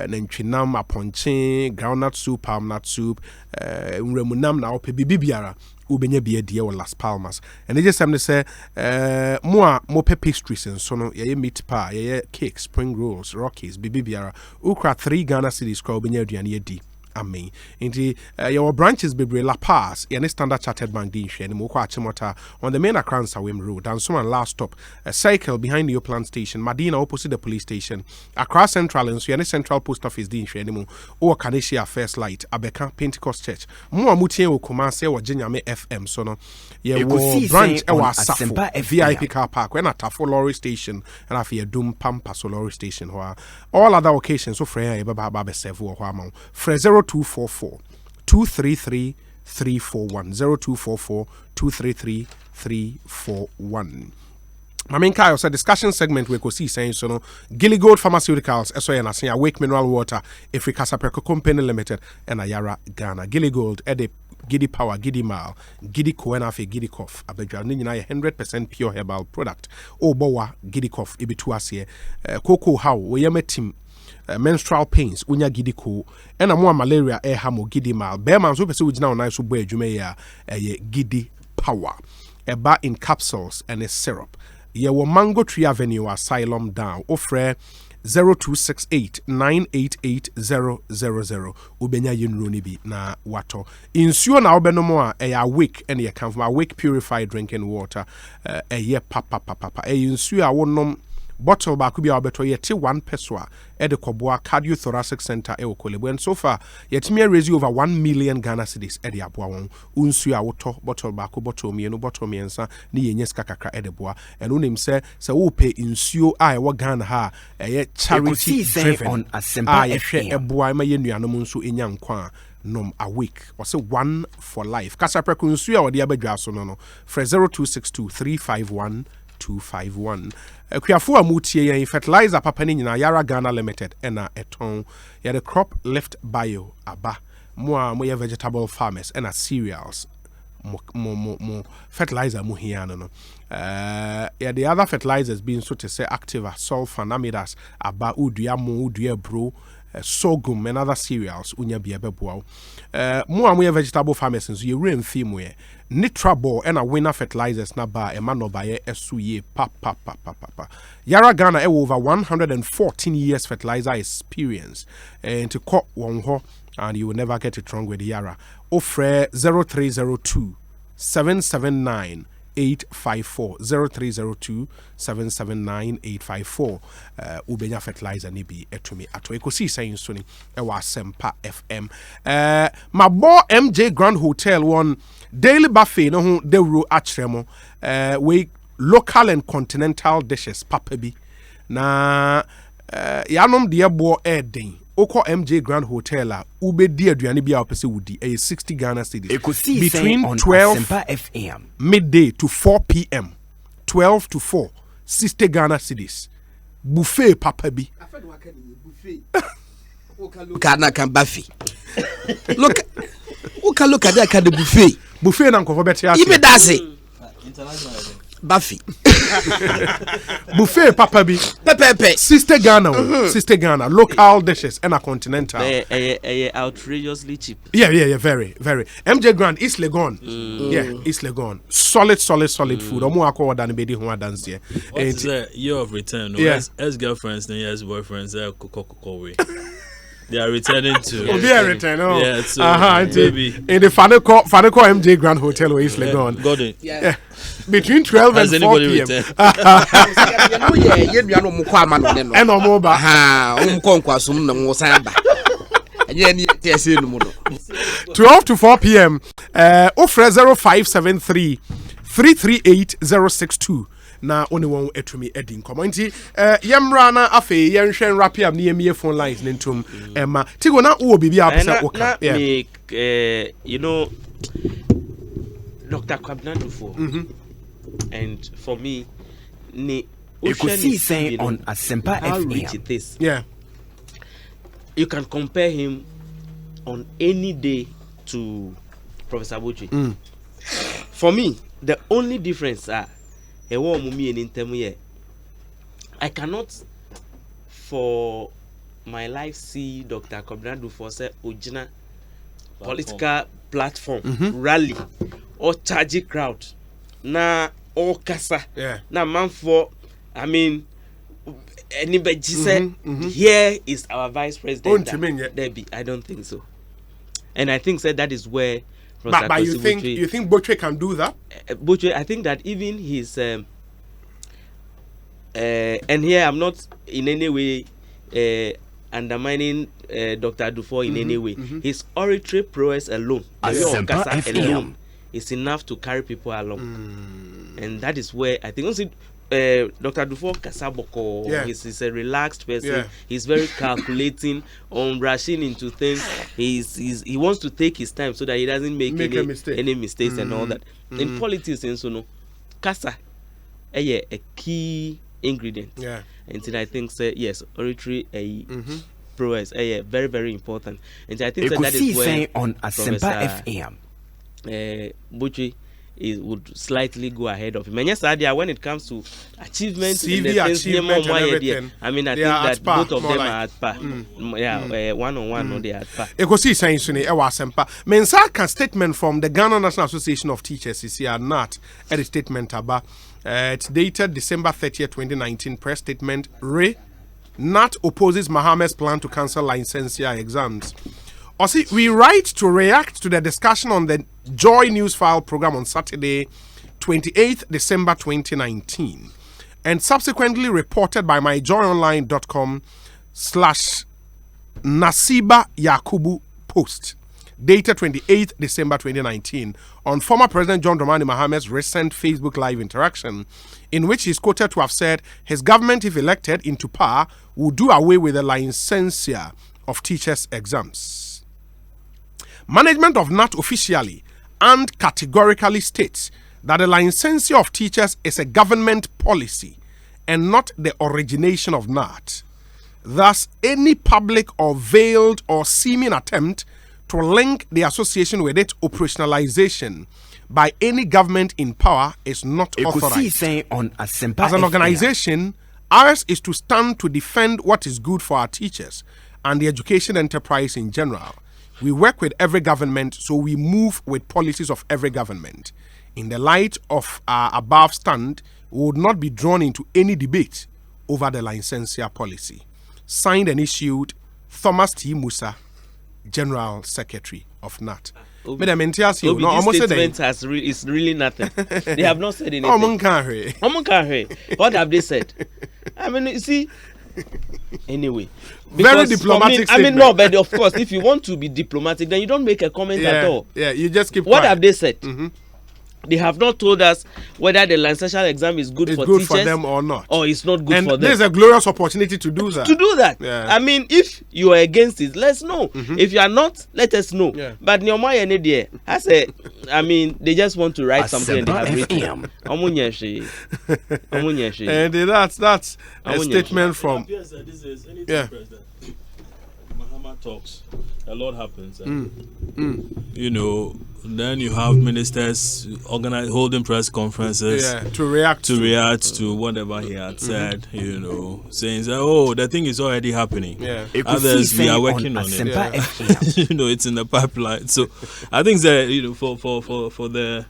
nenchinam aponche, groundnut soup, palm nut soup, remunam na ope bibiara. Ubenya be dear or Las Palmas. And they just have to say, more pastries and so no, meat pie, cake, spring rolls, rockies, bibiara, ukra 3 Ghana cities, Ubenya Diani. Amen. Indeed, your branches be La Paz, any Standard Chartered Bank Dish, and Moko Achimota on the main Accra Sawim Road, and so on last stop, a cycle behind the Upland Station, Medina opposite the police station, Accra Central, and so any Central Post Office Dish, anymore, or Kanesia First Light, Abeka Pentecost Church, Mua Mutie or Kumase or Jinyame FM, so no, branch our Safo, VIP car park, when at Tafo Lorry Station, and I fear Doom Pampas Lorry Station, where all other occasions so Freya Baba Sevu or Huamon, Frezero 0244 233 341 0244 233 341. Maminka also discussion segment we could see saying so no Gilly Gold Pharmaceuticals SON Awake Mineral Water Africa Sapreco Company Limited and Ayara Ghana. Gilly Gold Ede Giddy Power, Giddy Mal, Giddy Koenafe, Giddy Cough, Abedra, 100% pure herbal product. O Bowa, Giddy Cough, Ibituasie, Cocoa How, we are team. menstrual pains unya gidi ko ena mo malaria ha mo gidi mal be man so pese ugina ona so bo adwuma ya gidi power eba in capsules and a syrup ye wo Mango Tree Avenue Asylum down ofre 0268988000 ubenya yinroni bi na wato insuo na obenomo a awake ene ye kan from awake purified drinking water ye papa insuo a wonom bottle ba ku bia obeto ye te 1 peso a e de koboa cardiothoracic center e okolebo and so far yet me raise over 1 million Ghana cedis e de aboa won unsu a woto bottle ba ku bottle mienu bottle miensa ni ye nyes kakakra e de boa and unim se wo pe insuo a e wo Ghana ha ye charity driven on asempa e boa ma ye nuanom nso enya nkwa nom a week or say 1 for life kasa preku nsuo a wo de abadwa so no for 0262 351 251 Kwiafo amutie yen fertilizer papa ni nyina Yara Ghana Limited ena eton ya the crop lift bio aba mo ye vegetable farmers ena cereals mo fertilizer mo hiano no ya the other fertilizers being so to say Activa sulfur namidas aba udua bro sorghum and other cereals unya bia beboa mo ye vegetable farmers nso ye rain theme we Nitrabor and a winner fertilizers na ba e man obaye esuye pa Yara Ghana over 114 years fertilizer experience and to cut one ho and you will never get it wrong with Yara offer 0302 779 854 0302 779 854 ubenya fertilizer ni bi etumi ato Ekosiisen so ni e wa Sempa FM mabo MJ Grand Hotel one daily buffet no ho dewro akremo we local and continental dishes papa bi na yanom de ebo eden Oko MJ Grand Hotel a ubedi aduane bia opese wudi 60 Ghana cedis between 12 FM midday to 4 PM 12 to 4 60 Ghana cedis buffet papa bi kana kan buffet look at that kind of buffet na nkofo beti ase ibe dase Buffy. Buffet papa bi. Pepe. Sister Ghana. Local dishes and a continental. Outrageously cheap. Yeah, very. MJ Grand, East Legon. Yeah, East Legon. Solid food. Omo akwa dan bedi ho dance here. It's a year of return. No? As girlfriends, then as boyfriends, they are way. They are returning to. They are returning. Oh. Yeah, so maybe in the Faneco MJ Grand Hotel where East Legon. Got it. Yeah. Between 12 and 4 p.m. And no more. 12 to 4 p.m. Offer 0573 338 062. Na only one etumi edin komanti yemra na afe yenhwen rapia na yemie phone lines nentum ema tigo na wo bibia apesa oka you know Dr. Kwabnandufo and for me Ekosiisen on Asempa FM this. Yeah, you can compare him on any day to Professor Botwe. For me the only difference I cannot for my life see Dr. Kwabnandufo say Ojina political platform rally or charge crowd na or kasa na man for I mean anybody say here is our vice president Debbie. I don't think so, and I think that is where but you think Botwe can do that? Botwe, I think that even his and here I'm not in any way undermining Dr. Dufo in any way. His oratory prowess alone, alone is enough to carry people along, and that is where I think also Dr. Dufo Kasaboko he's a relaxed person. He's very calculating on rushing into things. He wants to take his time so that he doesn't make any mistakes and all that. In politics and so no Kasa a key ingredient. And then I think yes, oratory prowess very, very important. And I think that is where on Asempa FM Botwe it would slightly go ahead of him. And yes, idea when it comes to achievements, CV achievement and everything. I mean, I think that both of them like, are at par. One on one, no, they are at par. Ekosiisen suni ewa sempa. Mensa can statement from the Ghana National Association of Teachers is here not a statement about. It's dated December 30th, 2019. Press statement. NAT opposes Mohammed's plan to cancel licensure exams. We write to react to the discussion on the Joy News File program on Saturday, 28th December 2019, and subsequently reported by myjoyonline.com/Nasiba Yakubu post, dated 28th December 2019, on former President John Dramani Mohamed's recent Facebook Live interaction, in which he is quoted to have said his government, if elected into power, will do away with the licensure of teachers' exams. Management of NAT officially and categorically states that the licensure of teachers is a government policy and not the origination of NAT. Thus, any public or veiled or seeming attempt to link the association with its operationalization by any government in power is not authorized. As an organization, ours is to stand to defend what is good for our teachers and the education enterprise in general. We work with every government, so we move with policies of every government. In the light of our above stand, we would not be drawn into any debate over the licensure policy. Signed and issued, Thomas T. Musa, General Secretary of NAT. This statement is really nothing. They have not said anything. What have they said? I mean, you see, anyway. Very diplomatic I mean, no, but of course, if you want to be diplomatic, then you don't make a comment at all. Yeah, you just keep What quiet. have they said? They have not told us whether the licensure exam is good for teachers. For them or not. Or it's not good for them. There's a glorious opportunity to do that. Yeah. I mean, if you are against it, let's know. If you are not, let us know. Yeah. But I mean, they just want to write something and they have written. And that's a statement from... Yeah. Mahama talks, a lot happens. You know, then you have ministers holding press conferences to react to whatever he had said, you know, saying that, oh, the thing is already happening. Others, we are working on it. You know, it's in the pipeline. So I think that, you know, for the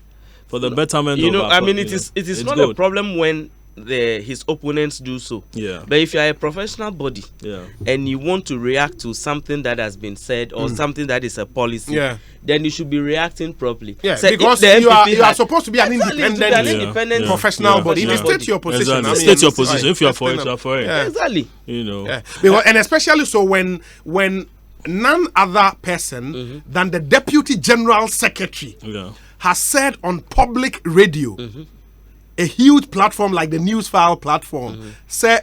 betterment of our, I mean, it is not good. A problem when his opponents do so. Yeah. But if you are a professional body and you want to react to something that has been said or something that is a policy, then you should be reacting properly. Yeah, so because you are supposed to be an independent professional body. You state your position. Exactly. I mean, state your position. If you are for it, you are for it. Exactly. You know. Because, and especially so when none other person than the Deputy General Secretary has said on public radio, a huge platform like the News File platform, say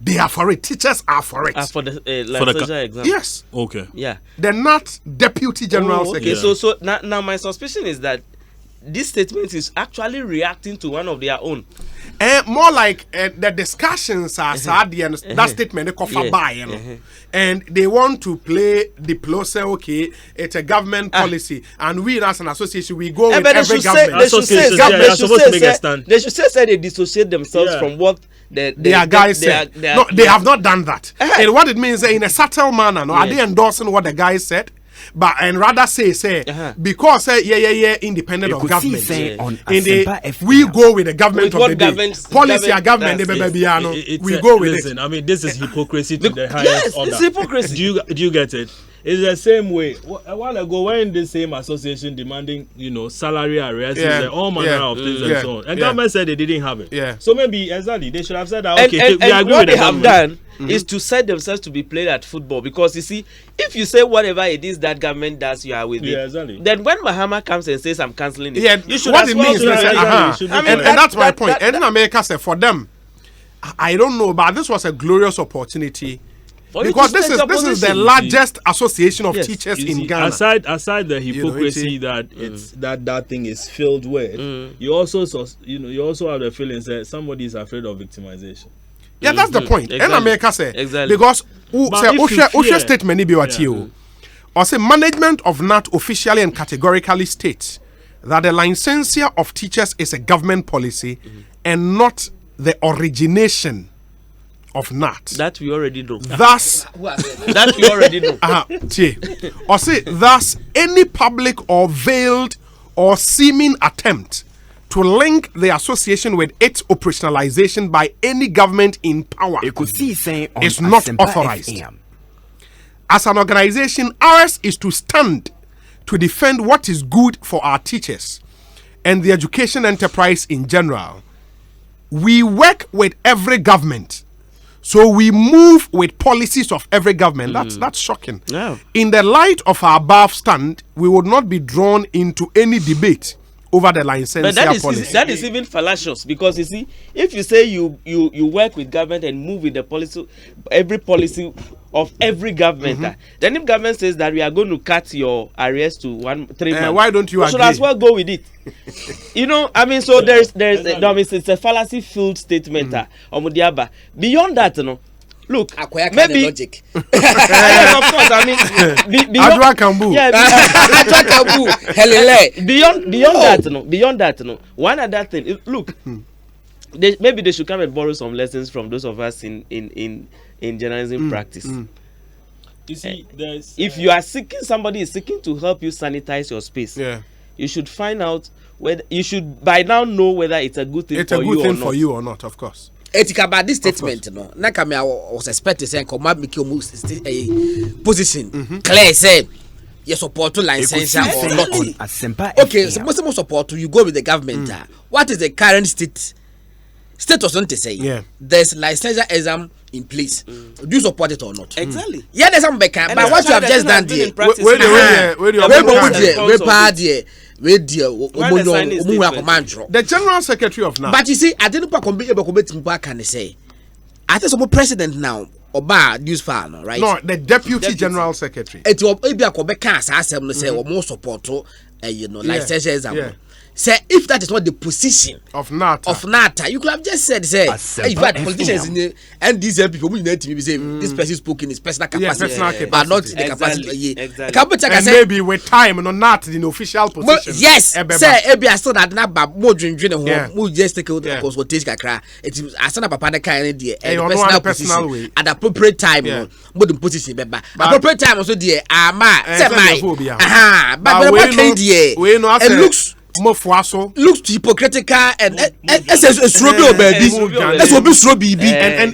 they are for it. Teachers are for it. For the licensure exam. Yes. Okay. Yeah. They're not Deputy General Secretary. So now my suspicion is that this statement is actually reacting to one of their own. More like the discussions are that statement they cover by, you know. And they want to play the plus, say, okay, it's a government policy, and we as an association we go with every government. They should say they dissociate themselves from what their guys said. They have not done that. And what it means in a subtle manner, are they endorsing what the guy said? But and rather say because independent of government, we go with the government of the day. Policy of government, we go with it. I mean, this is hypocrisy to the highest order. It's hypocrisy. Do you get it? It's the same way. A while ago, we're in the same association demanding, you know, salary arrears and all manner of things and so on. And government said they didn't have it. Yeah. So maybe exactly they should have said that. Okay, we agree with the government. What they have done is to set themselves to be played at football, because you see, if you say whatever it is that government does, you are with it. Exactly. Then when Mahama comes and says I'm cancelling it, you should what it means. And that's my point. And in America said for them, I don't know, but this was a glorious opportunity. Because this is the largest association of teachers in Ghana. Aside the hypocrisy that it's that thing is filled with, you also have the feeling that somebody is afraid of victimization. Yeah, that's the point. And America say because Osha statement be what you or say management of NAT officially and categorically states that the licensure of teachers is a government policy and not the origination of NAT. That we already know. Thus, that we already know. Or say, thus, any public or veiled or seeming attempt to link the association with its operationalization by any government in power is not authorized. As an organization, ours is to stand to defend what is good for our teachers and the education enterprise in general. We work with every government. So we move with policies of every government. That's shocking. Yeah. In the light of our above stand, we would not be drawn into any debate over the licensure policy. That is even fallacious, because you see, if you say you work with government and move with the policy, every policy of every government, then if government says that we are going to cut your arrears to 3 months, why don't you agree? Should as well go with it. So it's a fallacy filled statement. Beyond that, look, maybe logic. Of course, I mean, beyond that, one other thing. Look, maybe they should come and borrow some lessons from those of us in journalism practice. You see, if you are somebody is seeking to help you sanitize your space. Yeah. You should find out whether you should by now know whether it's a good thing for you or not. Of course. About this statement, I was expecting saying, "Come make your position clear." Say, you support to licensure or not. Okay, so most support you go with the government. What is the current status? Don't they say? Yeah, there's licensure exam in place. Do you support it or not? Exactly. Yeah, there's some back. But what you have just done there, the general secretary of NAT. But you see, I didn't can say. I think some president now Oba news fan, right? No, the deputy general secretary. It will be a Quebec assembly say or more support to licensure exam. Say if that is not the position of NATA, you could have just said, say, if that politicians in the and these people will need to say this person spoken in his personal capacity, but not in the capacity. And maybe with time, not in the official position. Yes, say, maybe I saw that now, but more drinking home, just take out the consultation. It is I saw a papa kind of personal way at appropriate time, more than position, but appropriate time also, dear, but what can it looks. Looks hypocritical and and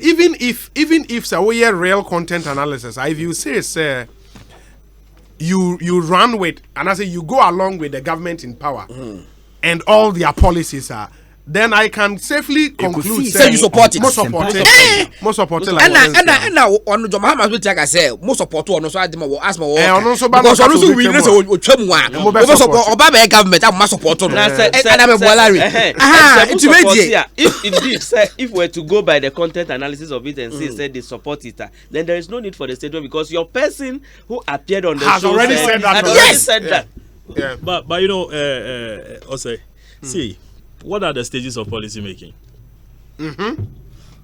even if so we real content analysis, if you say you run with and I say you go along with the government in power and all their policies are, then I can safely conclude say you support it. Most support it. And on John Muhammad will take say most support on so ask me because also we know so Obama government am support on. If indeed say if we're to go by the content analysis of it and say they support it, then there is no need for the statement because your person who appeared on the has show already said that. Yeah. But also see, what are the stages of policy making?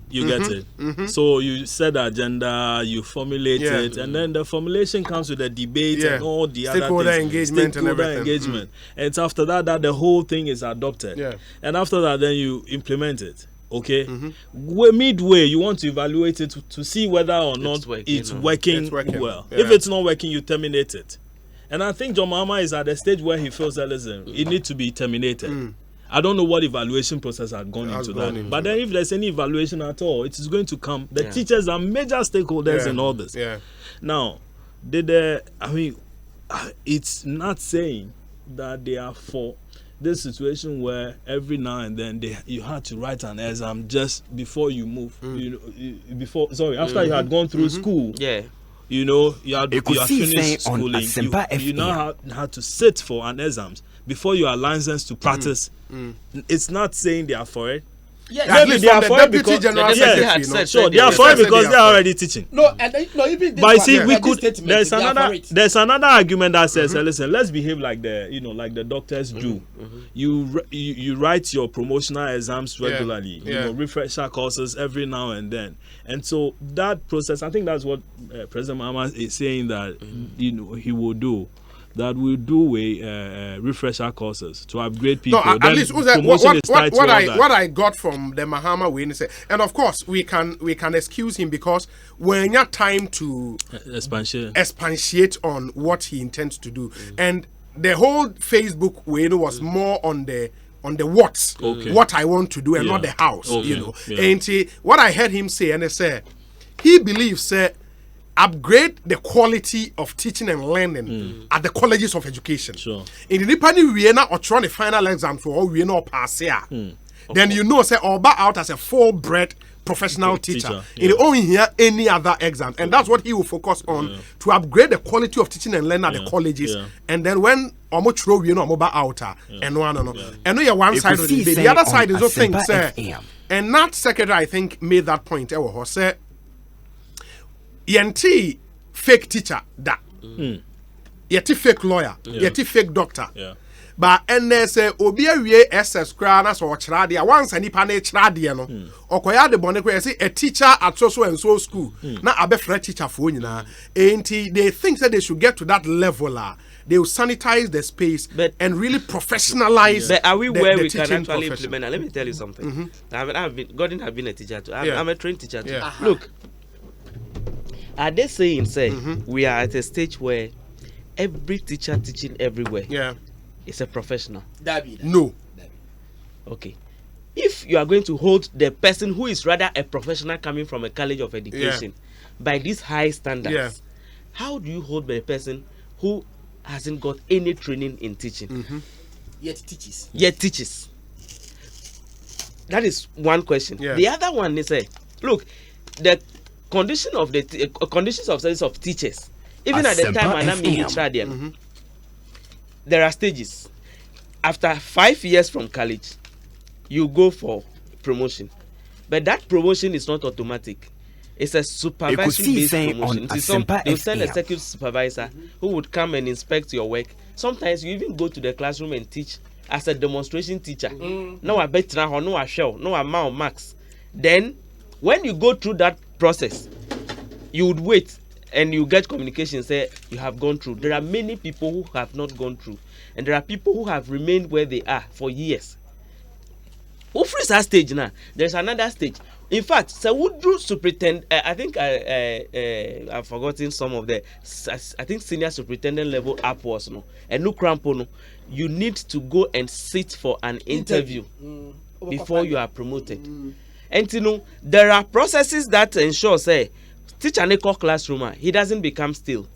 You get it. So you set the agenda, you formulate it, and then the formulation comes with the debate and all the stakeholder other things. Engagement. And it's after that the whole thing is adopted. And after that, then you implement it. Okay. Midway, you want to evaluate it to see whether or not it's working well. If it's not working, you terminate it. And I think John Mahama is at the stage where he feels that it needs to be terminated. I don't know what evaluation process had gone into that. But then if there's any evaluation at all, it is going to come. The teachers are major stakeholders in all this. Now, it's not saying that they are for this situation where every now and then you had to write an exam just before you move. After you had gone through school. You had finished schooling. You now had to sit for an exams before you are licensed to practice. It's not saying they are for it. Maybe they are for it because they are for it because they are already teaching. Even but see, there's another argument that says, listen, let's behave like the doctors do. You write your promotional exams regularly. Refresher courses every now and then. And so that process, I think that's what President Mahama is saying that he will do. that we do refresher courses to upgrade people. No, at least what I got from the Mahama way is, and of course we can excuse him because when you have time to expatiate on what he intends to do, and the whole Facebook way was more on the what I want to do and not the house, And what I heard him say, and I said he believes upgrade the quality of teaching and learning at the colleges of education. Sure. In the Nipani Vienna or trying the final exam for all we know pass here. Then you know say Oba out as a full-bred professional teacher. He don't hear any other exam. And that's what he will focus on to upgrade the quality of teaching and learning at the colleges. And then when Omochro we know Oba outer and no. And no one side of the other side is also thing say. And that secretary I think made that point. Say yenti fake teacher that yeti fake lawyer yeti fake doctor but NSA obi awie SS kra na so ochra dia once anipa na chra dia no okoya de bone kra say a teacher at so and so school na abefra teacher for nyina enti they think that they should get to that level they will sanitize the space and really professionalize. But are we where we can actually implement? Let me tell you something. Gordon have been a teacher too. I'm a trained teacher too. Look, are they saying we are at a stage where every teacher teaching everywhere is a professional? No. Okay. If you are going to hold the person who is rather a professional coming from a college of education by these high standards, how do you hold the person who hasn't got any training in teaching yet teaches? That is one question. The other one is look, the condition of the conditions of service of teachers, even at the time there are stages. After 5 years from college, you go for promotion, but that promotion is not automatic. It's a supervisory based promotion. They'll send a circuit supervisor who would come and inspect your work. Sometimes you even go to the classroom and teach as a demonstration teacher. No a better, no a shell, no amount of marks. Then when you go through that process, you would wait and you get communication say you have gone through. There are many people who have not gone through, and there are people who have remained where they are for years. Over that stage now, there's another stage. In fact, so would you superintend? I think I've forgotten some of the. I think senior superintendent level upwards no, and no crampo no. You need to go and sit for an interview before you are promoted. And you know there are processes that ensure say teacher an equal classroom he doesn't become still.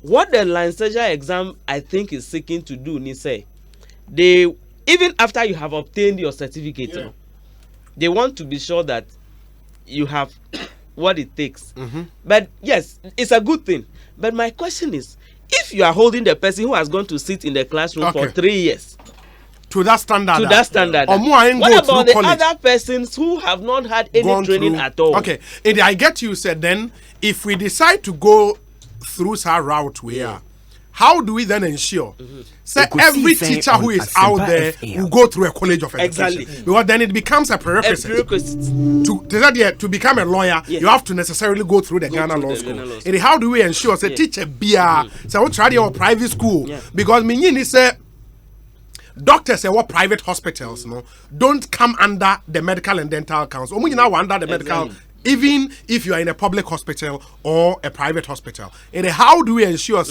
What the licensure exam I think is seeking to do ni say they even after you have obtained your certificate, you know, they want to be sure that you have what it takes. But yes, it's a good thing. But my question is, if you are holding the person who has gone to sit in the classroom for 3 years to that standard, what about the other persons who have not had any training at all? Okay, and I get you said then if we decide to go through our route where how do we then ensure every teacher who is out there will go through a college of education? Because then it becomes a prerequisite. To become a lawyer, you have to necessarily go through the Ghana Law School. And how do we ensure teacher BR, we try your private school? Because meaning say doctors say what private hospitals don't come under the medical and dental council. Under the medical, even if you are in a public hospital or a private hospital. And how do we ensure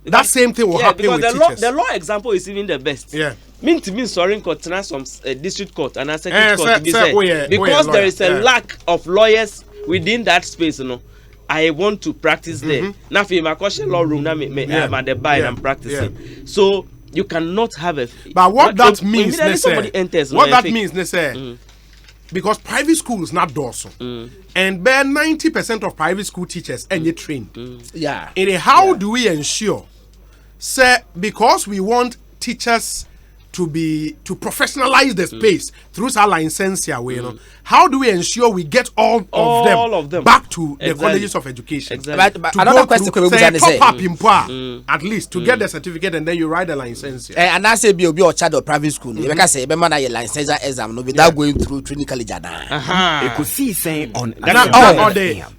that same thing will happen with teachers? The law example is even the best. Mean to me, sorry, court, some district court and a second court because there is a lack of lawyers within that space. I want to practice there. Now, for my question law room, I'm at the bar and I'm practicing. So you cannot have a. But what that means, because private school is not dorsal, and bare 90% of private school teachers and you trained. And how do we ensure? Because we want teachers to professionalize the space through our licensure way, you know, how do we ensure we get all of them back to the colleges of education? But another question top up in at least to get the certificate and then you write the licensure. And I say be or child of private school. You can say be man a licensure exam no without going through training college Ekosiisen on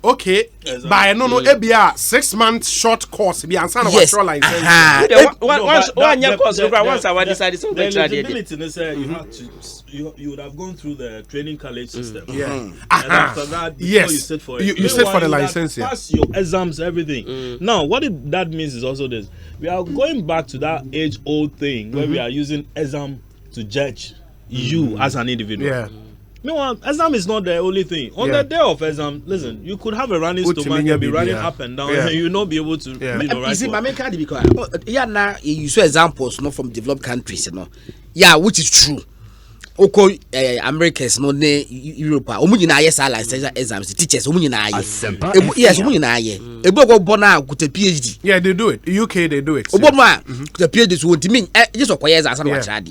okay. By no ebia 6 months short course be answer yes. license. One course once I decided to the eligibility you would have gone through the training college system. Yeah. And after that, yes. you sit for it. You sit for the license. Pass your exams, everything. Now, what that means is also this: we are going back to that age-old thing where we are using exam to judge you as an individual. Yeah. Meanwhile, exam is not the only thing. On the day of exam, listen, you could have a running stomach and be running up and down, and you will not be able to read the right. You see, my main card because now you saw examples not from developed countries, which is true. Okay, Americans, no, Europe, Omunina, yes, I like exams, teachers, Omunina, yes, Omunina, a book of Bona with a PhD. Yeah, they do it. UK, they do it. Obama, the PhD would mean just a quiet as I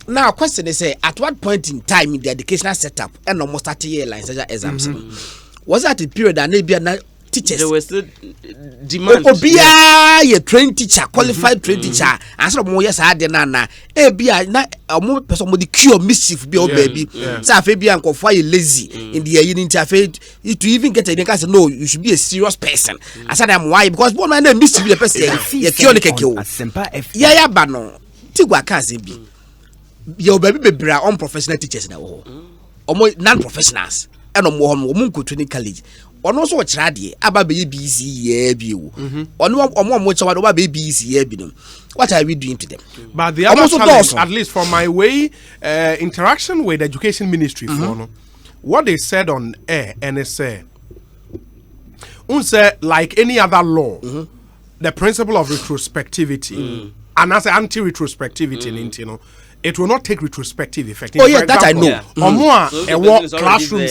Now, question is, at what point in time in the educational setup and almost 30 year licensure exams was that a period that maybe teachers there was still demand a trained teacher, qualified trained teacher, and some more yes, I did na a more person with the cure mischief be baby. So Fabian go for lazy in the unit to even get a case no, you should be a serious person. I said I'm why because one man mischief the person you cure the kill. Yeah, bano. Tigwa kazi your baby be unprofessional teachers now or more non-professionals and more training college or no so chadi about BC view or no more much about BC. What are we doing to them? But the other challenge, at least from my way interaction with the education ministry what they said on air NSA like any other law the principle of retrospectivity and as anti-retrospectivity it will not take retrospective effect. Oh, yeah, that I know. Or more classroom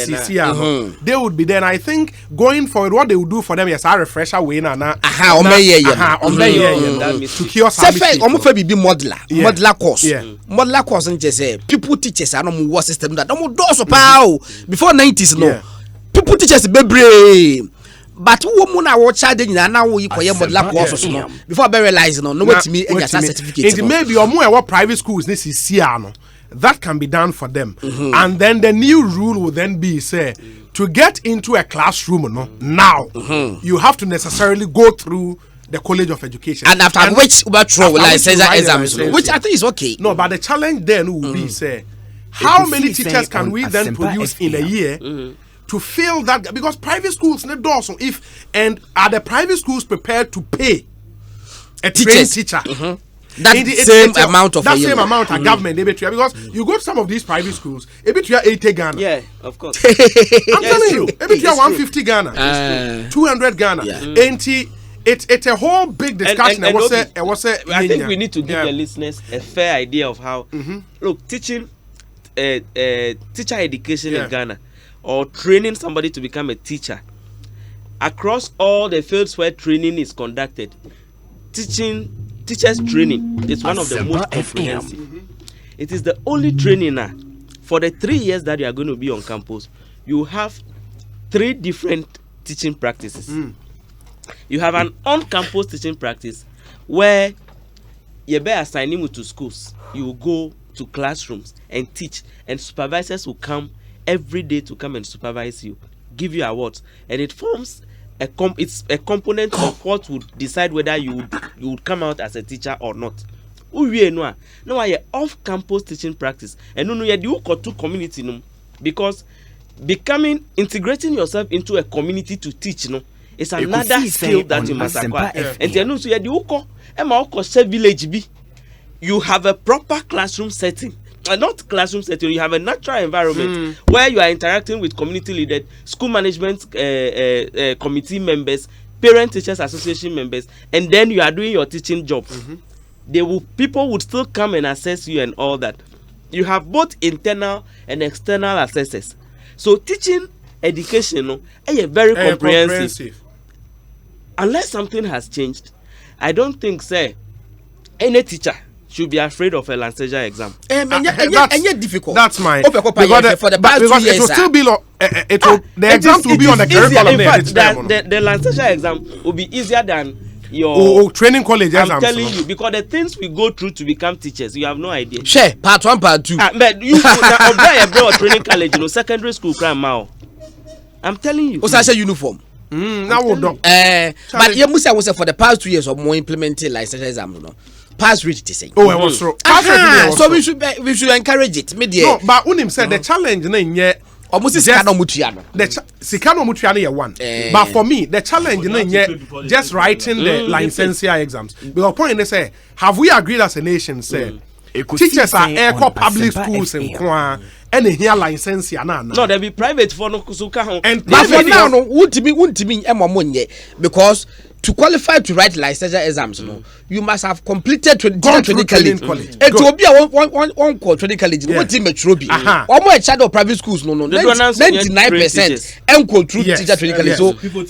they would be there. And I think going forward, what they will do for them is a refresher way to cure some modular course. Modular course and just say people teachers are no more system that no doors before 90s no. People teachers be but woman I watch now we call modular course before I realize no wait me any certificate. It may be or more what private schools this is Siano. That can be done for them. And then the new rule will then be say to get into a classroom now you have to necessarily go through the College of Education. And after which exams, which I think is okay. No, but the challenge then will be say how many teachers can we then produce in a year to fill that, because private schools need also and are the private schools prepared to pay a trained teacher that same amount of government they betray, because you go to some of these private schools a bit 80 Ghana. Yeah, of course. I'm telling you a bit 150 Ghana 200 Ghana it's a whole big discussion. I think we need to give the listeners a fair idea of how look teaching teacher education in Ghana or training somebody to become a teacher across all the fields where training is conducted. Teachers training is one of the most comprehensive. It is the only training now. For the 3 years that you are going to be on campus, you have 3 different teaching practices. You have an on-campus teaching practice where you be assigning you to schools. You will go to classrooms and teach, and supervisors will come every day to come and supervise you, give you awards, and it forms it's a component of what would decide whether you would come out as a teacher or not. Now off-campus teaching practice, and no you do to community because integrating yourself into a community to teach is another skill that you must acquire. And you know so you do village be. You have a proper classroom setting. Not classroom setting, you have a natural environment where you are interacting with community leaders, school management committee members, parent teachers association members, and then you are doing your teaching job. People would still come and assess you and all that. You have both internal and external assessors. So teaching education is very comprehensive. Unless something has changed, I don't think any teacher should be afraid of a Lanceja exam. And difficult. That's my for the past 2 years. It will still be the exams will be on the curriculum. In fact, the Lanceja exam will be easier than your training college exams. I'm telling you, because the things we go through to become teachers, you have no idea. Share part 1, part 2. But you apply training college, secondary school crime now. I'm telling you. What's uniform? Now we don't. But you must say for the past 2 years or more implementing licensure exam, pass rate to say. Oh, it was true. So we should encourage it. No, but Unim said the challenge yet almost Sikano Mutiano. The Sikano Mutiano one. But for me, the challenge yet just writing the licensure exams. Because point they say, have we agreed as a nation? Say teachers are airco public schools in Kwa. And here license no, there be private for no kusuka. And for now, no, won't mean money because to qualify to write licensure exams, you must have completed training college. It will be a one call training college. What team it will be? One more child of private schools, no, 99% uncle true teacher training college. So people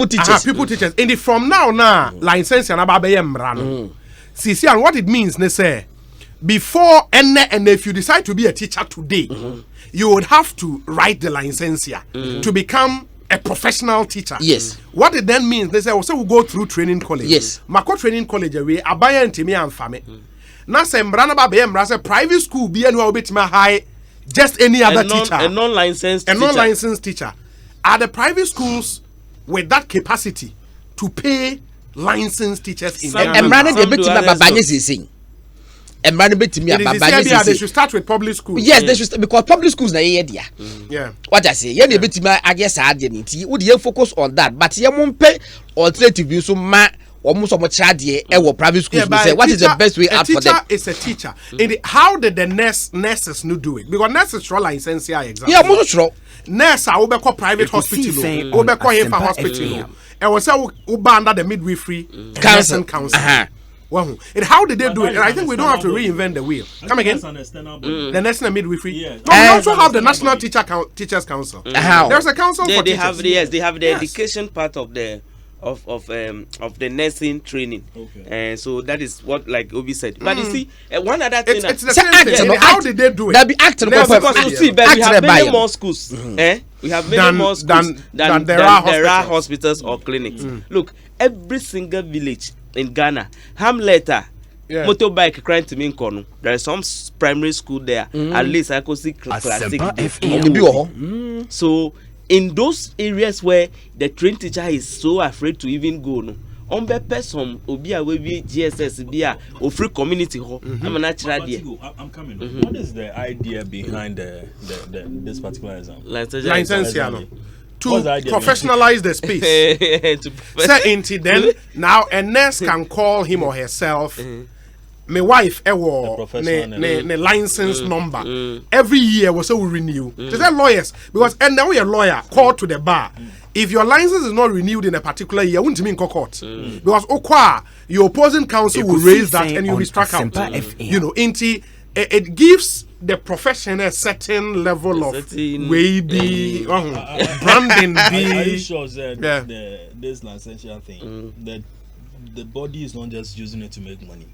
teachers. And from now, license and ababe see, and what it means, they say. Before and if you decide to be a teacher today, you would have to write the licensure to become a professional teacher. Yes. What it then means, they say also we go through training college. Yes. Mako training college away, abaya and Timmy and family. Now say mbrana ba be private school be anywhere bit high just any other teacher. A non-licensed teacher. Are the private schools with that capacity to pay licensed teachers in and they should start with public schools. Yes, they should, because public schools na yeah. What I say, I guess I would focus on that, but you won't pay alternative views so almost so much private schools. Say, what is the best way out for them? Is a teacher. How did the nurses no do it? Because nurses show license exam. Yeah, most sure. Nurse I will be private hospital. Will be hospital. And was under the midwifery council. How did they do it? And I think we don't have to reinvent the wheel. Come again. The national midwifery. Yeah. No, we also have the National Teachers Council. There's a council for teachers. They have the education part of the nursing training. Okay. So that is what like Obi said. But you see, one other thing. It's the same thing. How did they do it? That be acted because you see, but we have many more schools. We have many more schools than there are hospitals or clinics. Look, every single village in Ghana, Hamleta, motorbike crying to me in Kono. There is some primary school there. At least I could see classic. So in those areas where the trained teacher is so afraid to even go, no, on some obia will be GSS bia or free community hall. I'm a natural idea. I'm coming. What is the idea behind this particular exam? License. To professionalize the space. Say into then now a nurse can call him or herself. My wife ne license number every year was so renew. They say lawyers because and now you're a lawyer called to the bar. If your license is not renewed in a particular year, won't mean court because your opposing counsel will raise that and you'll be struck out. You know, it gives the profession a certain level of branding. Are you sure that this licensure thing that the body is not just using it to make money?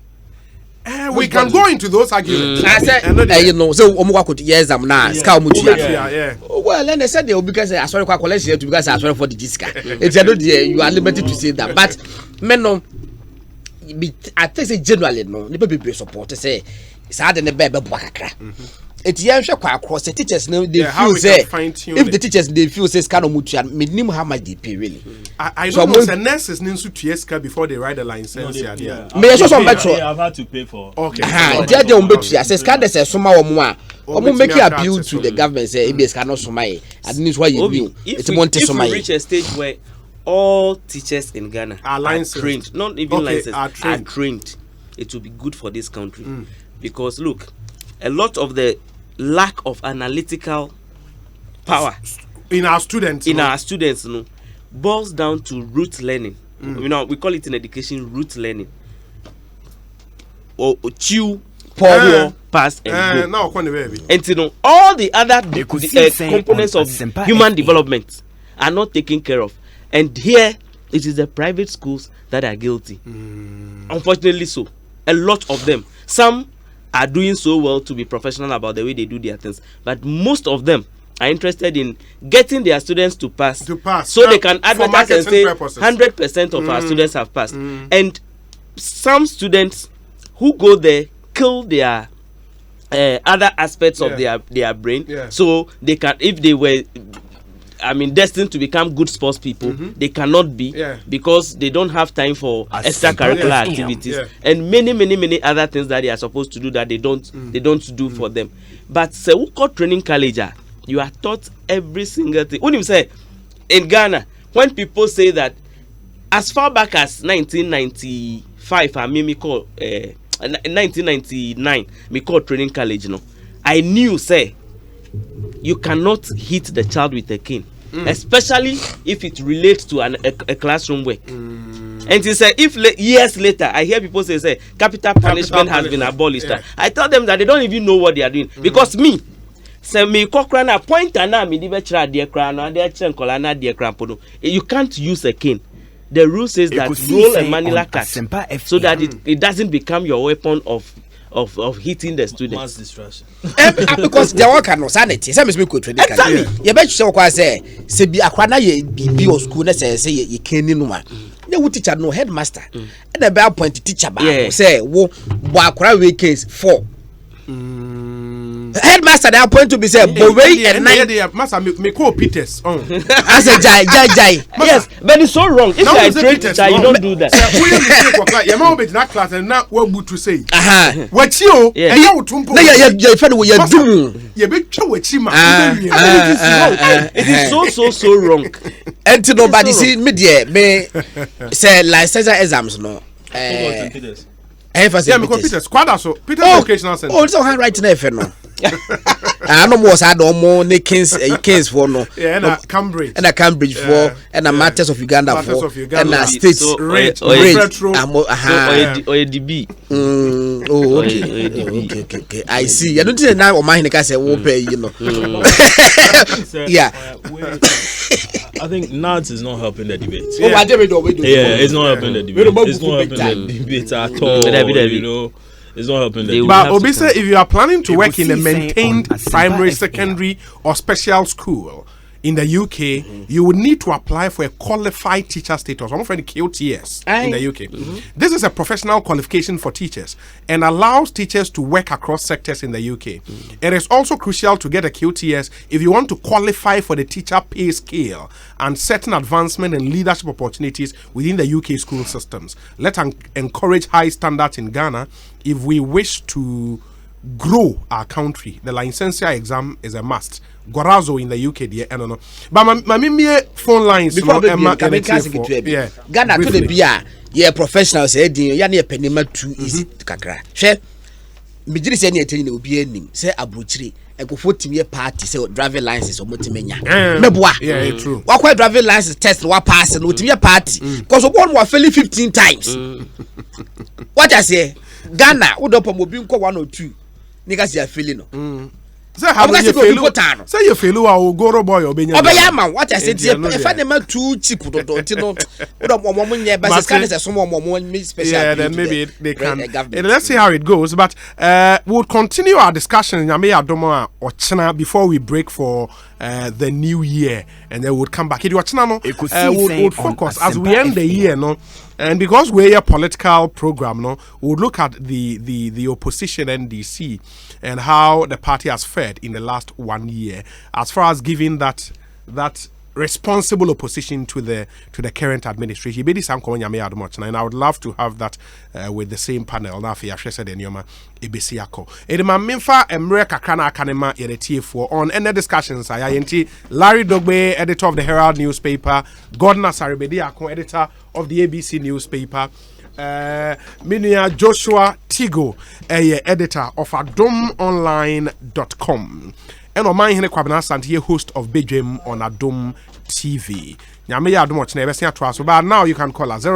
We can go into those arguments. I said, you know, so yes, I'm not. Well, then they said they will because I saw collection because I saw for the disca. It's you are limited to say that, but men no. I think generally no. The people support say. It's hard in the baby buakakra. It's young across the teachers know they feel say if the teachers they feel says kind of mutual minimum how much they pay really. I don't know the nurses need to TSK before they write the license. May I show some better? I've had to pay for. Okay. They don't bet you. Says can they say some more. Or make you appeal to the government say it cannot somebody. I think why you do. It's want to somebody. If we reach a stage where all teachers in Ghana are trained, not even licensed, are trained, it will be good for this country. Because look, a lot of the lack of analytical power in our students, boils down to root learning. You know, we call it in education root learning. Or chew, pour, pass, and go. And you know, all the other components of human development are not taken care of. And here, it is the private schools that are guilty. Unfortunately so. a lot of them. Some are doing so well to be professional about the way they do their things, but most of them are interested in getting their students to pass so they can advertise and say 100% of our students have passed. And some students who go there kill their other aspects of their brain, so they can, if they were destined to become good sports people, they cannot be because they don't have time for extracurricular activities and many other things that they are supposed to do that they don't do for them. But Sewuko Training College, you are taught every single thing. When you say in Ghana, when people say that as far back as 1995, 1999, me call Training College, I knew say you cannot hit the child with a cane, especially if it relates to a classroom work. And he said, if years later I hear people say capital punishment has been abolished, I tell them that they don't even know what they are doing, because me say me kokra point na me di betra de kra na de chenkola na de kra podo, you can't use a cane. The rule says that roll a manila cut so that it doesn't become your weapon of hitting the student. Mass distraction. Because the work no sanity. Some me could trade. Exactly. You bet you say be akwa na ye bi o school na say ye keni no ma. Na wo teacher no headmaster. And the bell point teacher ba say wo akwa we case 4. Headmaster they are point to be say Boway and master me call Peters as a jai yes, but it's so wrong. If you are trained teacher, you don't do that. You know be that class and now what would to say what you and you tumpo na you friend we do you be chowachi ma. It is so wrong. And to nobody see me there me say license exams no me Peters squad so Peters vocational center. Oh, it's all handwriting there no. I know more sad or more Kings for no. Yeah, and a Cambridge. And a Cambridge for and a Matters of Uganda for and a States rate. Or a DB. Okay. I see. I don't think now or mine can say will pay, you know. Yeah. I think NADS is not helping the debate. It's not helping the debate. It's not helping the debate at all. You know. It's not helping them. But Obisa, if you are planning to work in a maintained primary, secondary, or special school in the UK, you would need to apply for a qualified teacher status. I'm afraid QTS in the UK. This is a professional qualification for teachers and allows teachers to work across sectors in the UK. It is also crucial to get a QTS if you want to qualify for the teacher pay scale and certain advancement and leadership opportunities within the UK school systems. Let's encourage high standards in Ghana if we wish to grow our country. The licensure exam is a must. Gorazo in the UK, dear, I don't know. But my phone lines before Ghana to the beer, yeah, professionals said, yeah, near Penima too easy to kakra. Share Mijiri say anything will be ending, say Abuchri, and go 14 year party, say driving license or Motimania. Meboa, yeah, true. What driving license test, what pass and what party, because one was failing 15 times. What I say, Ghana, would up a mobile 1 or 2. Niggas are feeling. Say how you feel? Say you feel or go boy or Benya. Obeyama, what I said, if I never too cheap, don't you know? Yeah, then maybe they can. Let's see how it goes. But we'll continue our discussion in Yamea Domoa or China before we break for the new year, and then we'll come back. We'll focus as we end the year, no. And because we're a political program, no, we'll look at the opposition NDC and how the party has fared in the last 1 year as far as giving that responsible opposition to the current administration. And I would love to have that with the same panel. Now, if you said Enyoma Ebesiako, Edema Minfa America Kana Kanema Yeretie on any discussions. Larry Dogbe, editor of the Herald newspaper, Gordon Saribediako, editor of the ABC newspaper. Minia Joshua Tigo, editor of adomonline.com. And on my Kwabena Santier, host of Bedroom on Adom TV. But now you can call us